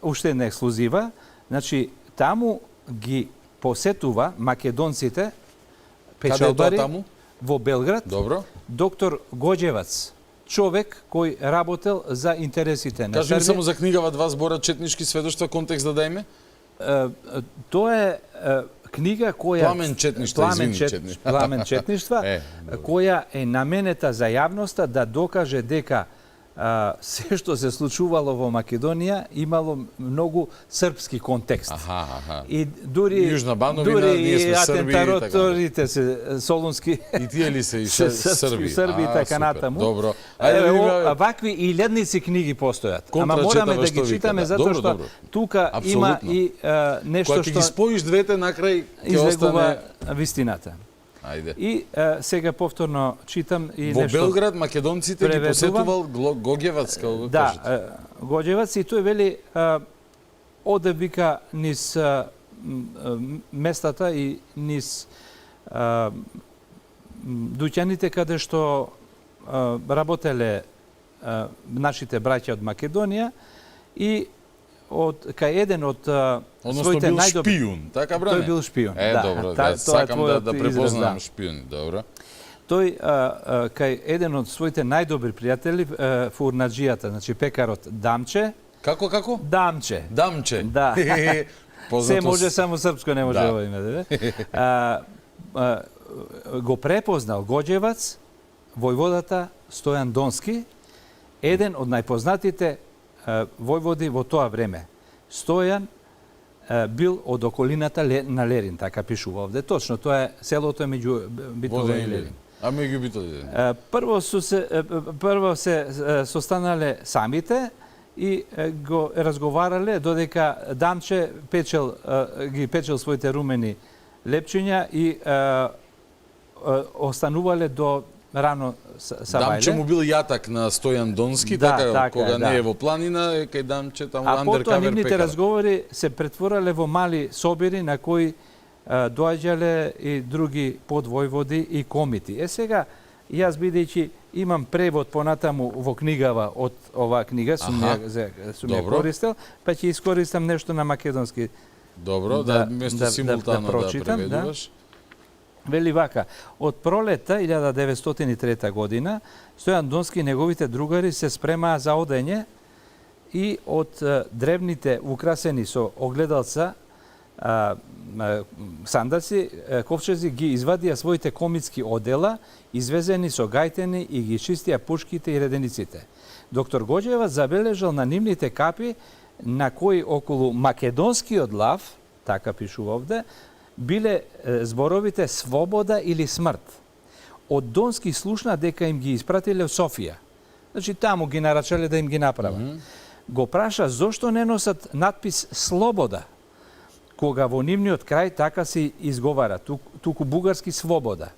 уште една ексклузива, значи таму ги посетува македонците печалбари во Белград. Добро. Доктор Гоđevac, човек кој работел за интересите на Кажи само за книгава два збора четнички сведоштва, контекст да дајме? Тоа е книга која Пламен четништва, која е наменета за јавноста да докаже дека се што се случувало во Македонија имало многу српски контекст. И дури Јужна Бановина, ние сме срби, атентаторите се солунски и тие ли се срби? Срби и така натаму. Добро. Вакви и илјадници книги постојат. Ама мораме да ги читаме затоа што тука има и нешто што кога ги споиш двете накрај ќе остане вистината. Ајде. И сега повторно читам и во нешто. Во Белград македонците ги посетувал Гоđevac, како го кажете. Да, Гоđevac и тој вели оде вика низ местата и низ дуќаните каде што работеле нашите браќа од Македонија и кај еден од своите најдобри... шпион, така бране? Тој бил шпион, добро, сакам да препознам шпион, добро. Тој кај еден од своите најдобри пријатели, фурнаџијата, значи пекарот Дамче. Како? Дамче. Дамче. Да. Се може, само српско не може ова име. Го препознал Гоđevac, војводата Стојан Донски, еден од најпознатите војводи во тоа време. Стојан бил од околината на Лерин, така пишува овде. Точно, тоа е селото е меѓу Битола и Лерин. А меѓу Битола и Лерин? Прво се состанале самите и го разговарале додека Дамче ги печел своите румени лепчиња и останувале до рано савајле. Дамче му бил јатак на Стојан Донски, така, кога не е во планина, е кај Дамче таму андеркавер пекар. А потоа нивните разговори се претворале во мали собири на кои доаѓале и други подвојводи и комити. Сега, јас бидејќи имам превод понатаму во книгава од оваа книга, сум ја користел, па ќе искористам нешто на македонски. Добро, да место симултано да преведуваш. Вели вака, од пролета 1903 година, Стојан Донски и неговите другари се спремаа за одење и од древните украсени со огледалца сандаци, ковчези ги извадија своите комитски одела, извезени со гајтени и ги чистија пушките и редениците. Доктор Гоџева забележал на нивните капи на кои околу македонскиот лав, така пишува овде, биле зборовите слобода или смрт. Од Донски слушна дека им ги испратиле во Софија. Значи таму ги нарачале да им ги направат. Го праша зошто не носат надпис слобода, кога во нивниот крај така се изговара, туку бугарски слобода.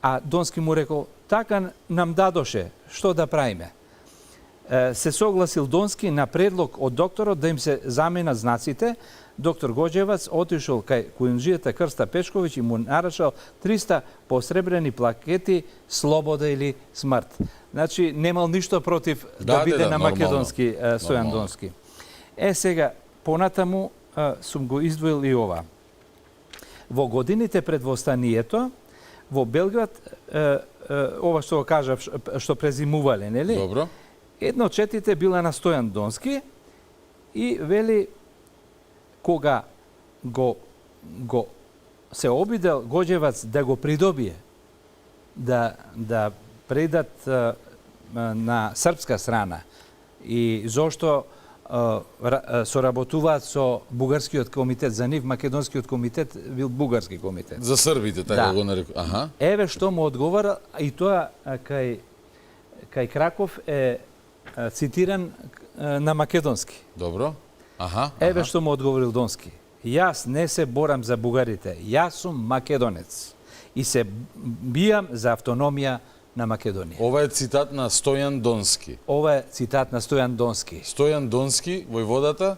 А Донски му рекол, така нам дадоше, што да правиме? Се согласил Донски на предлог од докторот да им се заменат знаците. Доктор Гоџевац отишол кај куинџијата Крста Пешковиќ и му нарачал 300 посребрени плакети слобода или смрт. Значи, немал ништо против да биде на македонски Стојан Донски. Сега, понатаму сум го издвоил и ова. Во годините пред востанието, во Белград, ова што го кажав, што презимувале, нели? Добро. Едно од четите била на Стојан Донски и вели кога го се обидел Гоџевац да го придобие, да предат на српска страна и зошто соработуваат со бугарскиот комитет, за нив македонскиот комитет бил бугарски комитет. За србите, така го нарекува. Аха. Еве што му одговара, и тоа кај Краков е цитиран на македонски. Добро. Аха. Еве што му одговорил Донски. Јас не се борам за бугарите, јас сум македонец и се бијам за автономија на Македонија. Ова е цитат на Стојан Донски. Ова е цитат на Стојан Донски. Стојан Донски, војводата,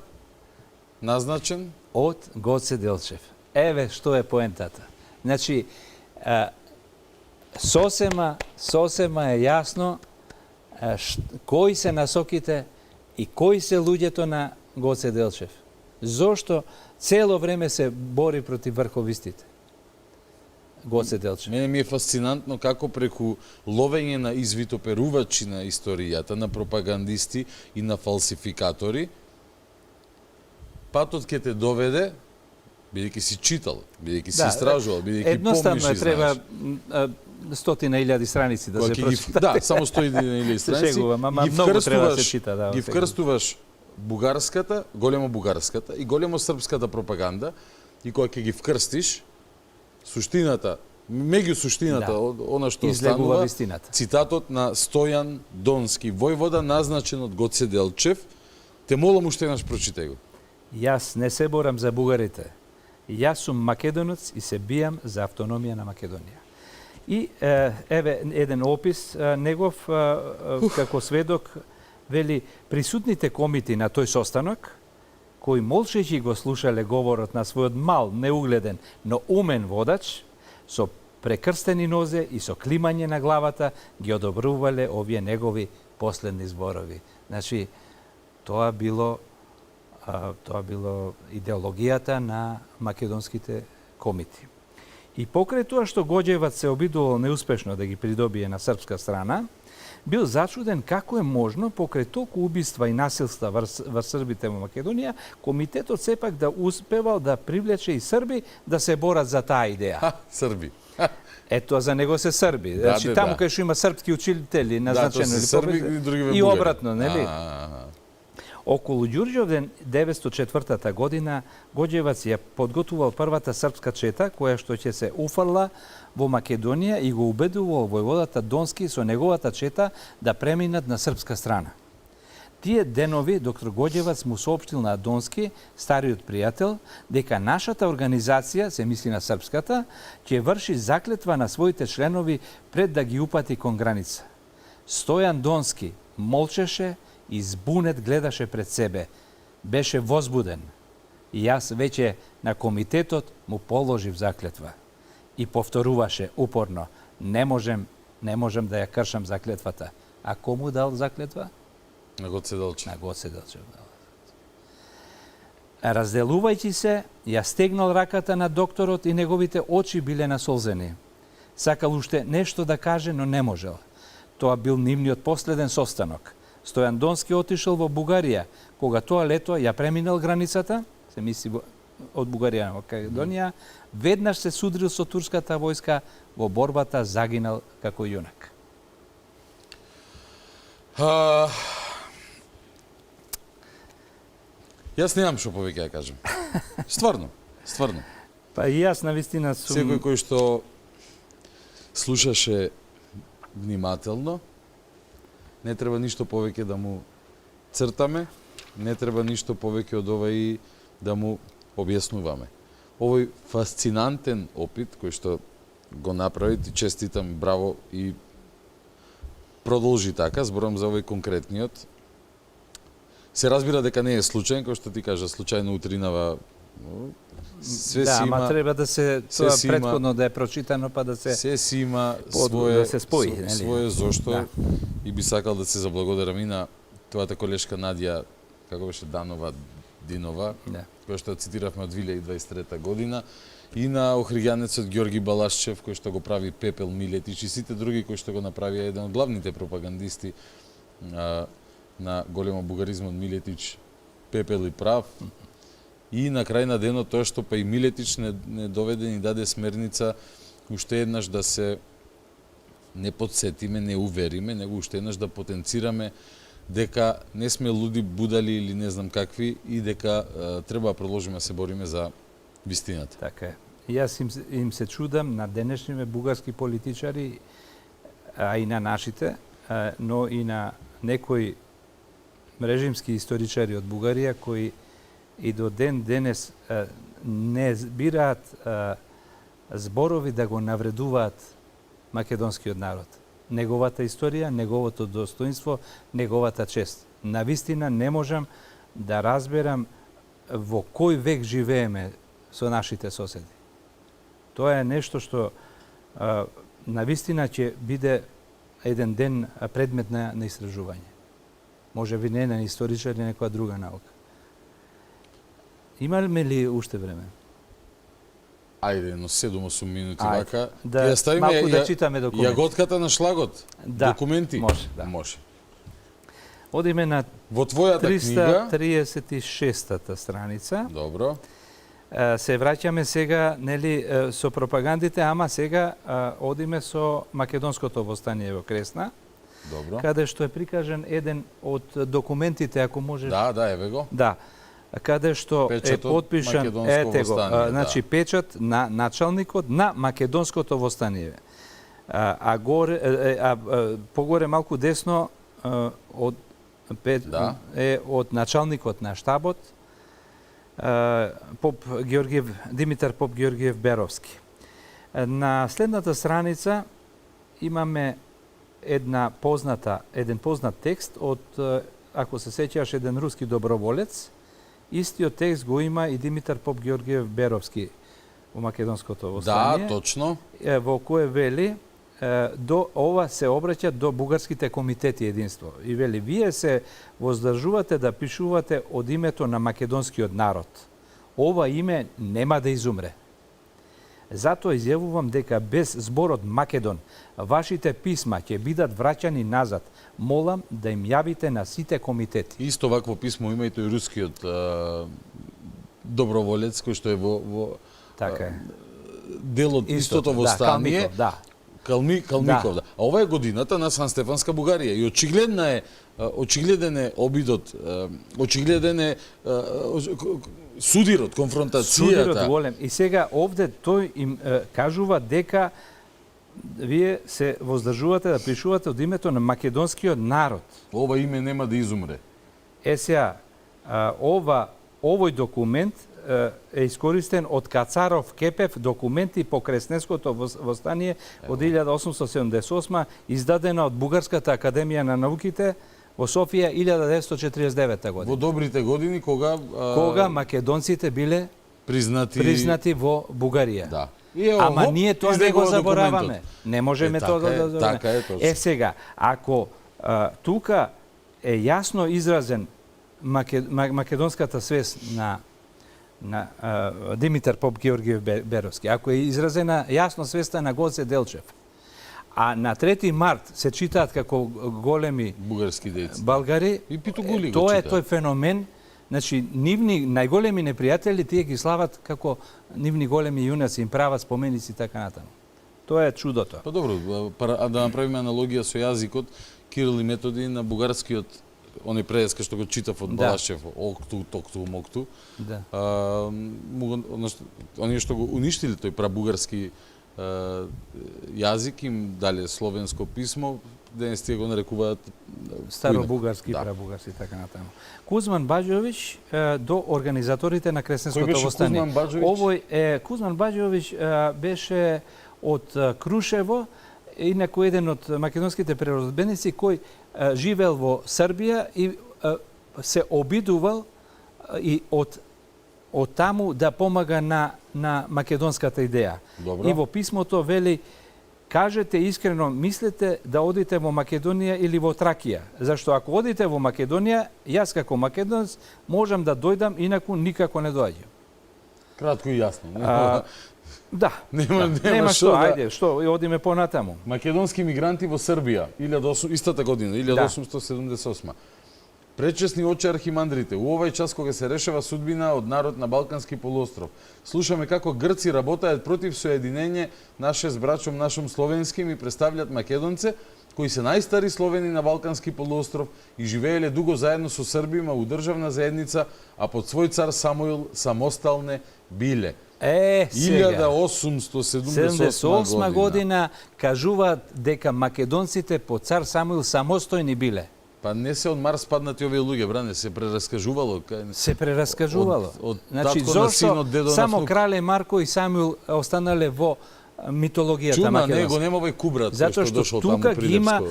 назначен? Од Гоце Делчев. Еве што е поентата. Значи, сосема е јасно кои се насоките и кои се луѓето на Гоце Делчев. Зошто цело време се бори против врховистите? Гоце Делчев. Мене ми е фасцинантно како преку ловење на извитоперувачи на историјата, на пропагандисти и на фалсификатори, патот ќе те доведе, бидејќи си читал, бидејќи си истражувал, бидејќи помниш и знаеш. Едноставно треба 100.000 страници да се прочитат. Да, само 100.000 страници. Ги вкрстуваш бугарската, големо бугарската и големо српската пропаганда и кога ќе ги вкрстиш, суштината, меѓу суштината, она што останува, цитатот на Стојан Донски, војвода назначен од Гоце Делчев, те молам уште еднаш прочитај го. Јас не се борам за бугарите. Јас сум македонец и се бијам за автономија на Македонија. И еве еден опис негов како сведок, вели, присутните комити на тој состанок, кои молчејќи го слушале говорот на својот мал, неугледен, но умен водач, со прекрстени нозе и со климање на главата, ги одобрувале овие негови последни зборови. Значи, тоа било идеологијата на македонските комити. И покрај тоа што Гоџевац се обидувал неуспешно да ги придобие на српска страна, бил зачуден како е можно покрај толку убиства и насилства во србите во Македонија, комитетот сепак да успевал да привлече и срби да се борат за таа идеја. Срби. Ето, за него се срби. Значи, таму кај што има српски учители назначени и обратно, нели? Околу Ѓурѓовден 904 година Гоđevac ја подготвувал првата српска чета која што ќе се уфрла во Македонија и го убедувал војводата Донски со неговата чета да преминат на српска страна. Тие денови доктор Гоđevac му соопштил на Донски, стариот пријател, дека нашата организација, се мисли на српската, ќе врши заклетва на своите членови пред да ги упати кон граница. Стојан Донски молчеше и збунет гледаше пред себе. Беше возбуден. И јас веќе на комитетот му положив заклетва. И повторуваше упорно, не можем да ја кршам заклетвата. А кому дал заклетва? На Гоце Делчев. На Гоце Делчев. Разделувајќи се, ја стегнал раката на докторот и неговите очи биле насолзени. Сакал уште нешто да каже, но не можел. Тоа бил нивниот последен состанок. Стојан Донски отишел во Бугарија, кога тоа лето ја преминал границата, се мисли од Бугарија во Македонија, веднаш се судрил со турската војска, во борбата загинал како јунак. Јас немам што повеќе да кажам. Стварно. Па и јас навистина сум... Секој кој што слушаше внимателно, не треба ништо повеќе да му цртаме, не треба ништо повеќе од овај да му објаснуваме. Овој фасцинантен опит кој што го направи, ти честитам, браво и продолжи така, зборам за овој конкретниот. Се разбира дека не е случаен, кој што ти кажа, случајно утринава све си има, треба да се тоа претходно да е прочитано па да се си има свое, да се спои, свое зошто и би сакал да се заблагодарам и на твојата колешка Надја, како беше Динова, која што цитиравме од 2023 година, и на охриѓанецот Ѓорги Балашчев, кој што го прави Пепел Милетич, и сите други кои што го направија еден од главните пропагандисти на големо бугаризмот Милетич, Пепел и прав. И на крај на денот тоа што па и Милетич не доведе ни даде смерница уште еднаш да се не подсетиме, не увериме, него уште еднаш да потенцираме дека не сме луди, будали или не знам какви и дека треба да продолжиме да се бориме за вистината. Така е. Јас им се чудам на денешните бугарски политичари, а и на нашите, но и на некои режимски историчари од Бугарија кои и до ден денес не збираат зборови да го навредуваат македонскиот народ. Неговата историја, неговото достоинство, неговата чест. Навистина не можам да разберам во кој век живееме со нашите соседи. Тоа е нешто што навистина ќе биде еден ден предмет на истражување. Може би не на историчар или некоја друга наука. Имаме ли уште време? Ајде, но 7-8 минути вака. Да, малку да читаме документи. Јаготката на шлагот? Да, документи? Може. Може. Одиме на во твојата книга 336-та страница. Добро. Се враќаме сега, нели, со пропагандите, ама сега одиме со македонското востание во Кресна. Добро. Каде што е прикажен еден од документите, ако можеш... Да, еве го. Да. Каде што е подпишан, ете го, значи печат на началникот на македонското востание. Погоре малку десно е од началникот на штабот, Димитар Поп Георгиев Беровски. На следната страница имаме еден познат текст од, ако се сеќаш, еден руски доброволец. Истиот текст го има и Димитар Поп Георгиев Беровски во македонското востание. Да, точно. Во кое вели, ова се обраќа до бугарските комитети единство. И вели, вие се воздржувате да пишувате од името на македонскиот народ. Ова име нема да изумре. Затоа изјавувам дека без зборот Македон, вашите писма ќе бидат враќани назад. Молам да им јавите на сите комитети. Исто вакво писмо има и тој рускиот доброволец кој што е во така е. дел од истото востание. Калмиков, да. А ова е годината на Сан Стефанска Бугарија и очигледен е обидот, очигледен е судирот, конфронтацијата. Судирот голем. И сега овде тој им кажува дека вие се воздржувате да пишувате од името на македонскиот народ. Ова име нема да изумре. Сега, овој документ е искористен од Кацаров Кепев документи по Кресненското востание од 1878, издадена од Бугарската академија на науките во Софија 1949 година. Во добрите години кога македонците биле признати во Бугарија. Да. Ама ние тоа не го забораваме. Документот. Не можеме тоа да забораваме. Така е, точно. Сега, ако тука е јасно изразен македонската свест на Димитар Поп Георгиев Беровски, ако е изразена јасно свеста на Гоце Делчев, а на 3 март се читаат како големи бугарски дејци, българи, и Питогули тоа е тој феномен. Значи, нивни најголеми непријатели тие ги слават како нивни големи јунаци, им прават споменици и така натаму. Тоа е чудото. Па добро, да направиме аналогија со јазикот, Кирил и Методи на бугарскиот, оној преска што го читав од Балашев, Окту, Токту, Мокту. Да. Оние што го уништили тој прабугарски јазик, им дале словенско писмо, денес тие го нарекуваат старобугарски, прабугарски, така натаму. Кузман Баџовиќ до организаторите на Кресненското востание. Кузман Баџовиќ? Овој Кузман Баџовиќ беше од Крушево, инаку еден од македонските преродбеници кој живеел во Србија и се обидувал и од таму да помага на македонската идеја. Добро. И во писмото вели: кажете искрено, мислите да одите во Македонија или во Тракија? Зашто ако одите во Македонија, јас како македонец можам да дојдам, инаку никако не доаѓам. Кратко и јасно. Да. Нема што, ајде, што, одиме понатаму. Македонски мигранти во Србија, истата година, 1878. Пречесни очи архимандрите. У овај час кога се решава судбина од народ на Балкански полуостров. Слушаме како грци работаат против соединење наше с брачом нашом словенским и представлjaат македонце, кои се најстари словени на Балкански полуостров и живееле дуго заедно со србима у државна заедница, а под свој цар Самуил самосталне биле. Сега. 1878 година кажуваат дека македонците под цар Самуил самостојни биле. Па не се од Марс паднати овие луѓе, бране, се прераскажувало. Се прераскажувало. Значи, зошто само крале Марко и Самуил останале во митологијата македонска? Чума, него нема овој кубрат затоа што тука ги има,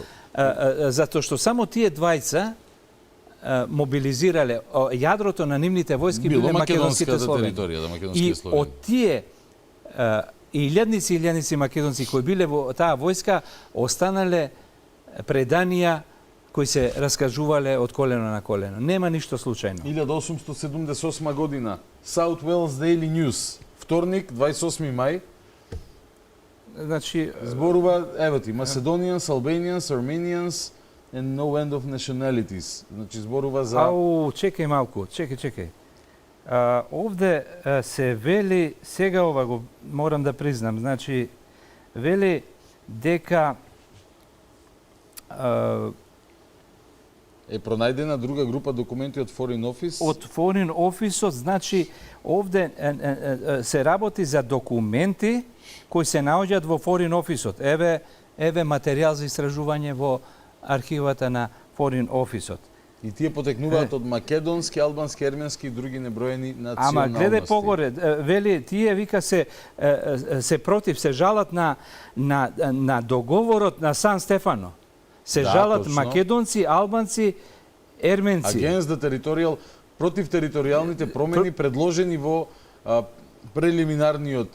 затоа што само тие двајца мобилизирале јадрото на нивните војски биле македонските словени. И од тие илјадници македонци кои биле во таа војска останале преданија кои се раскажувале од колено на колено. Нема ништо случајно. 1878 година, South Wales Daily News, вторник, 28 мај, значи зборува, ево ти, Macedonians, Albanians, Armenians and no end of nationalities. Значи зборува за... чекај малку, чекај. Овде се вели, сега ова го морам да признам, значи вели дека е пронајдена друга група документи од Foreign Office. Од Foreign Office, значи овде се работи за документи кои се наоѓаат во Foreign Office. Еве материјал за истражување во архивата на Foreign Office. И тие потекнуваат од македонски, албански, ерменски и други неброени националности. Ама гледај погоре, вели тие вика се против, се жалат на договорот на Сан Стефано. Се жалат точно. Македонци, албанци, ерменци. Against the territorial, против територијалните промени предложени во прелиминарниот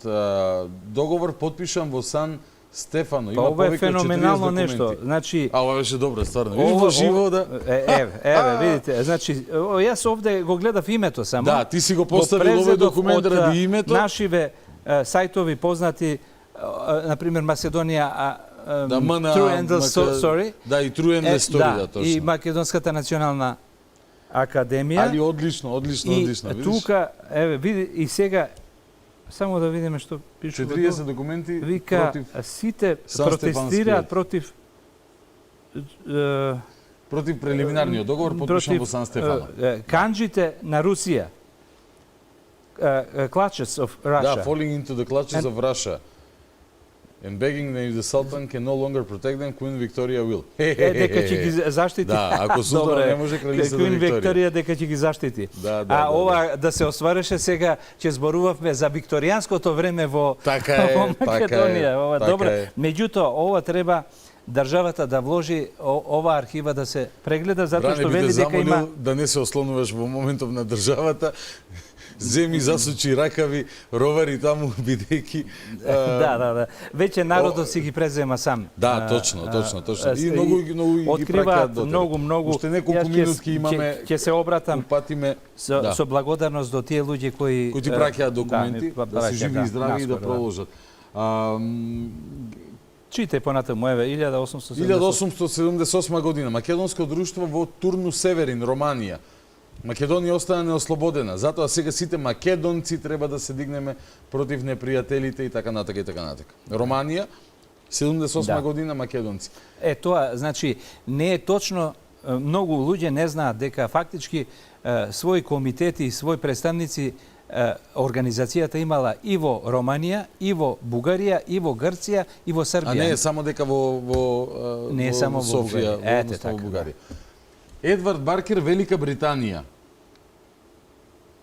договор подпишан во Сан Стефано. Има ова е феноменално нешто. Значи, ова беше добро, стварно. Видиш во живо да... Еве, видите. Значи, јас овде го гледав името само. Да, ти си го поставил овој документ ради името. Нашиве сајтови познати, например, Македонија, True Endless Story. Да, и True Endless Story, да, точно. И Македонската национална академија. Али одлично. И тука, еве, види, и сега Само да видиме што пише. 40 документи Вика, против сите Сан протестираат Стефанскиот. против прелиминарниот договор подпишан во Сан Стефано. Канџите на Русија. Clutches of Russia. Да, falling into the clutches of Russia. And begging that the Sultan can no longer protect them, Queen Victoria will. Дека ќе ги заштити. Да, ако султан не може, кралица Queen Викторија. Викторија дека ќе ги заштити. Да, ова да се оствареше сега, ќе зборувавме за викторијанското време во Македонија. Ова добро. Меѓутоа, ова треба државата да вложи ова архива да се прегледа, затоа што вели дека има да не се ослонуваш во моментов на државата. Земи, засучи ракави, ровари таму, бидејќи... Да. Веќе народот си ги презема сам. Да, точно. И многу ги откриваат праќаат многу. Уште неколку минутки имаме. Ќе се обратам со благодарност до тие луѓе кои ти праќаат документи, да се живи и здрави и да продолжат. Чите понатаму, еве, 1878 година, македонско друштво во Турну Северин, Романија. Македонија остана неослободена, затоа сега сите македонци треба да се дигнеме против непријателите и така натака. Романија, 78 година, македонци. Тоа, значи, не е точно, многу луѓе не знаат дека фактички своји комитети и своји представници организацијата имала и во Романија, и во Бугарија, и во Грција, и во Србија. А не е само дека во Софија, односно во Бугарија. Едвард Баркер, Велика Британија.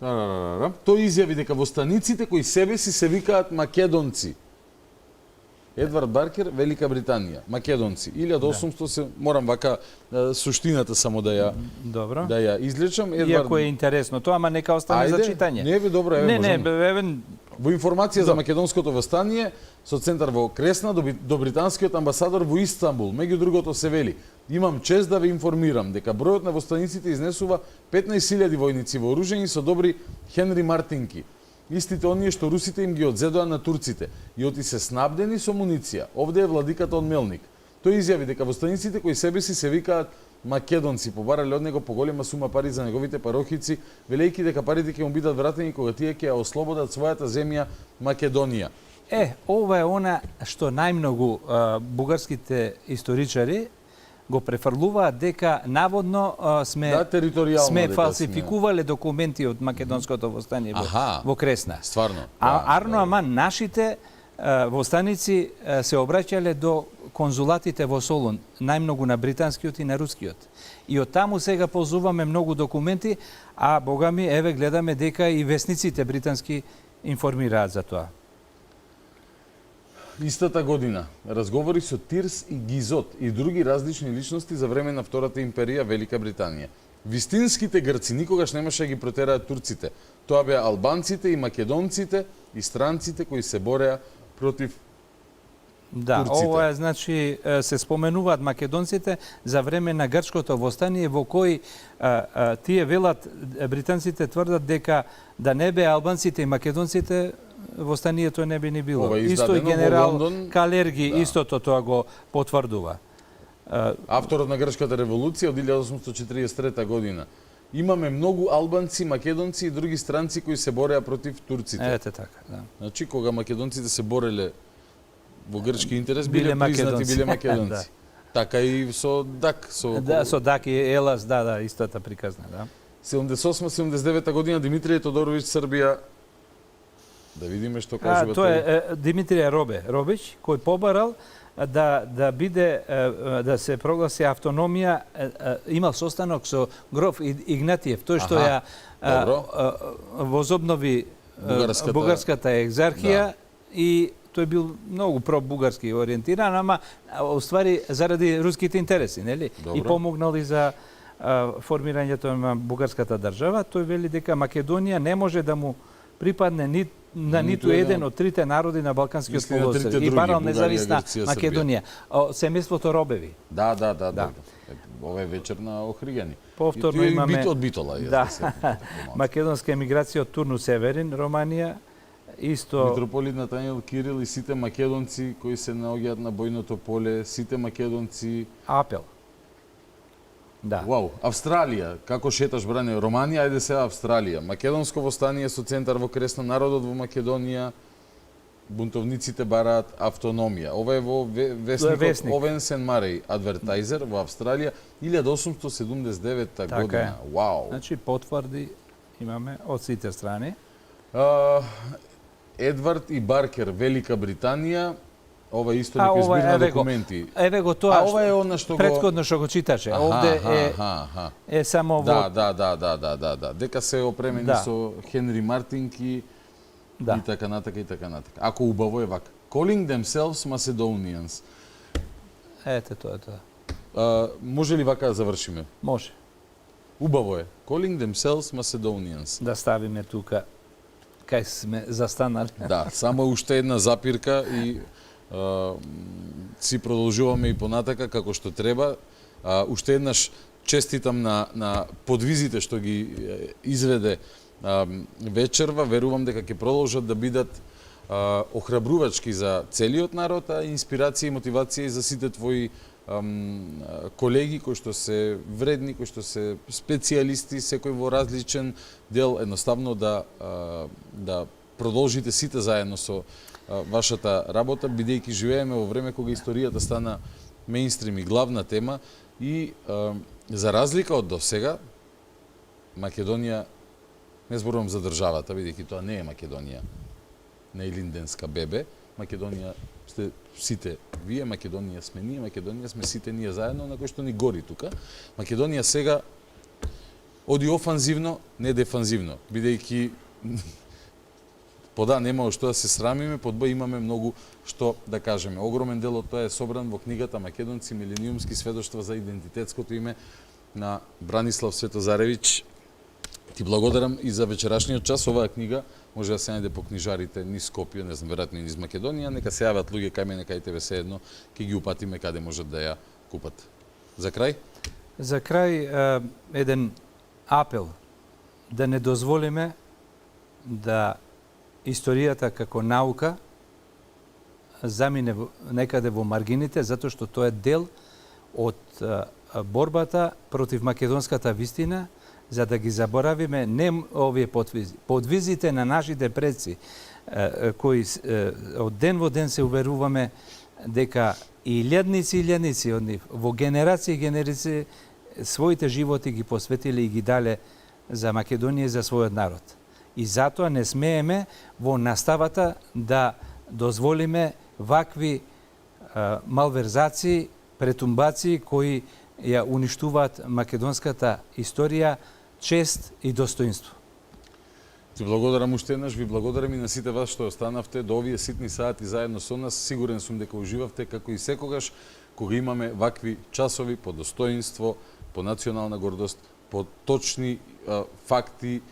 Тој изјави дека во станиците кои себе си се викаат македонци. Едвард Баркер, Велика Британија, македонци. 1800 морам вака суштината само да ја излечам. Иако е интересно тоа, ама нека остане за читање. Не, добро, можеме. Во информација за македонското востание со центар во Кресна до британскиот амбасадор во Истанбул, меѓу другото се вели: имам чест да ве информирам дека бројот на востаниците изнесува 15.000 војници вооружени со добри Хенри Мартинки. Истите оние што русите им ги одзедоа на турците и оти се снабдени со муниција. Овде е владиката од Мелник. Тој изјави дека востаниците кои себе си се викаат македонци побарале од него поголема сума пари за неговите парохици, велејќи дека парите ќе му бидат вратени кога тие ќе ја ослободат својата земја Македонија. Ова е она што најмногу бугарските историчари го префрлуваат дека наводно сме фалсификувале документи од македонското востание во Кресна. Стварно. Ама нашите востаници се обраќале до конзулатите во Солун, најмногу на британскиот и на рускиот. И од таму сега ползуваме многу документи, а богами, еве гледаме дека и весниците британски информираат за тоа. Истата година разговори со Тирс и Гизот и други различни личности за време на Втората империја Велика Британија. Вистинските грци никогаш немаше да ги протераат турците. Тоа беа албанците и македонците и странците кои се бореа против турците. Ова е, значи, се споменуваат македонците за време на грчкото востание во кој тие велат, британците тврдат дека да не беа албанците и македонците, востанието не би ни било. Исто и генерал Калерги истото тоа го потврдува. Авторот на Грчката револуција од 1843 година. Имаме многу албанци, македонци и други странци кои се бореа против турците. Ете така, да. Значи, кога македонците се бореле во грчки интерес, биле признати, биле македонци. Така и со Дак. Со Дак и Елас, истата приказна, да. 78-79 година Димитрije Тодоровиќ, Србија. Да видиме што кажува тој. Тоа е Димитрije Робич, кој побарал да биде, да се прогласи автономија, имал состанок со гроф Игнатиев, тој што ја возобнови бугарската екзархија и тој бил многу пробугарски ориентиран, ама уствари заради руските интереси, нели? И помогнал и за формирањето на бугарската држава. Тој вели дека Македонија не може да му припадне на ниту еден од трите народи на Балканскиот полуостров. И барал независна Македонија. Семејството Робеви. Да. Ова е вечер на Охригани. Повторно имаме од Битола. македонска емиграција од Турну Северин, Романија. Исто митрополит Натаниел Кирил и сите македонци кои се наоѓаат на бојното поле, сите македонци. Апел. Да. Вау, Австралија, како шеташ бране, Романија, ајде сега Австралија. Македонско востание со центар во Кресно, народот во Македонија, бунтовниците бараат автономија. Ова е во весникот Овенс енд Марей Адвертайзер во Австралија 1879 година. Вау. Значи потврди имаме од сите страни. Едвард и Баркер, Велика Британија, ова историк е збир на документи. Еве го тоа ова е она што претходно што го читаше. Овде е само во Да. Дека се опремени со Хенри Мартинки и така натака и така натака. Ако убаво е вака. Calling themselves Macedonians. Ете тоа. Може ли вака да завршиме? Може. Убаво е. Calling themselves Macedonians. Да ставиме тука кај сме застанали. Да, само уште една запирка и си продолжуваме и понатака како што треба. Уште еднаш честитам на подвизите што ги изведе вечерва. Верувам дека ќе продолжат да бидат охрабрувачки за целиот народ, а инспирација и мотивација и за сите твои колеги кои што се вредни, кои што се специјалисти, секој во различен дел, едноставно да продолжите сите заедно со вашата работа, бидејќи живееме во време кога историјата стана меинстрим и главна тема и за разлика од досега, Македонија, не зборувам за државата, бидејќи тоа не е Македонија, не е Илинденска бебе, Македонија сте сите вие, Македонија сме ние, Македонија сме сите ние заедно, на кој што ни гори тука. Македонија сега оди офанзивно, не дефанзивно, бидејќи пода нема што да се срамиме, под Б имаме многу што да кажеме. Огромен дел од тоа е собран во книгата Македонци, милениумски сведоштва за идентитетското име на Бранислав Светозаревич. Ти благодарам и за вечерашниот час. Оваа книга може да се најде по книжарите низ Скопје, не знам, веројатно и низ Македонија. Нека се јават луѓе кај мене, кај тебе се едно, ќе ги упатиме каде можат да ја купат. За крај? За крај еден апел да не дозволиме да историјата како наука замине некаде во маргините, затоа што тоа е дел од борбата против македонската вистина, за да ги заборавиме не овие подвизи. Подвизите на нашите предци, кои од ден во ден се уверуваме дека и илјадници од нив, во генерации и генерации, своите животи ги посветиле и ги дале за Македонија и за својот народ. И затоа не смееме во наставата да дозволиме вакви малверзации, претумбации кои ја уништуваат македонската историја, чест и достоинство. Ти благодарам уште еднаш, ви благодарам и на сите вас што останавте до овие ситни сати заедно со нас. Сигурен сум дека уживавте како и секогаш кога имаме вакви часови по достоинство, по национална гордост, по точни факти,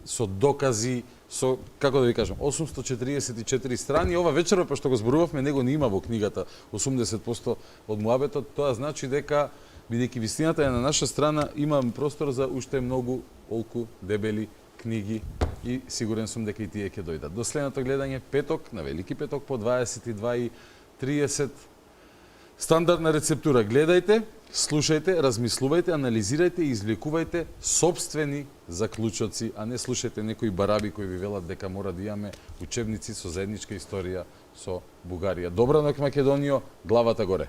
со докази, со, како да ви кажам, 844 страни. Ова вечерва, па што го зборувавме, него не има во книгата 80% од муабетот. Тоа значи дека, бидејќи вистината е на наша страна, имам простор за уште многу олку дебели книги и сигурен сум дека и тие ќе дојдат. До следното гледање петок, на Велики петок по 22:30. Стандардна рецептура. Гледајте, слушајте, размислувајте, анализирајте и извлекувајте собствени заклучоци, а не слушајте некои бараби кои ви велат дека мора да имаме учебници со заедничка историја со Бугарија. Добра ноќ, Македонијо, главата горе.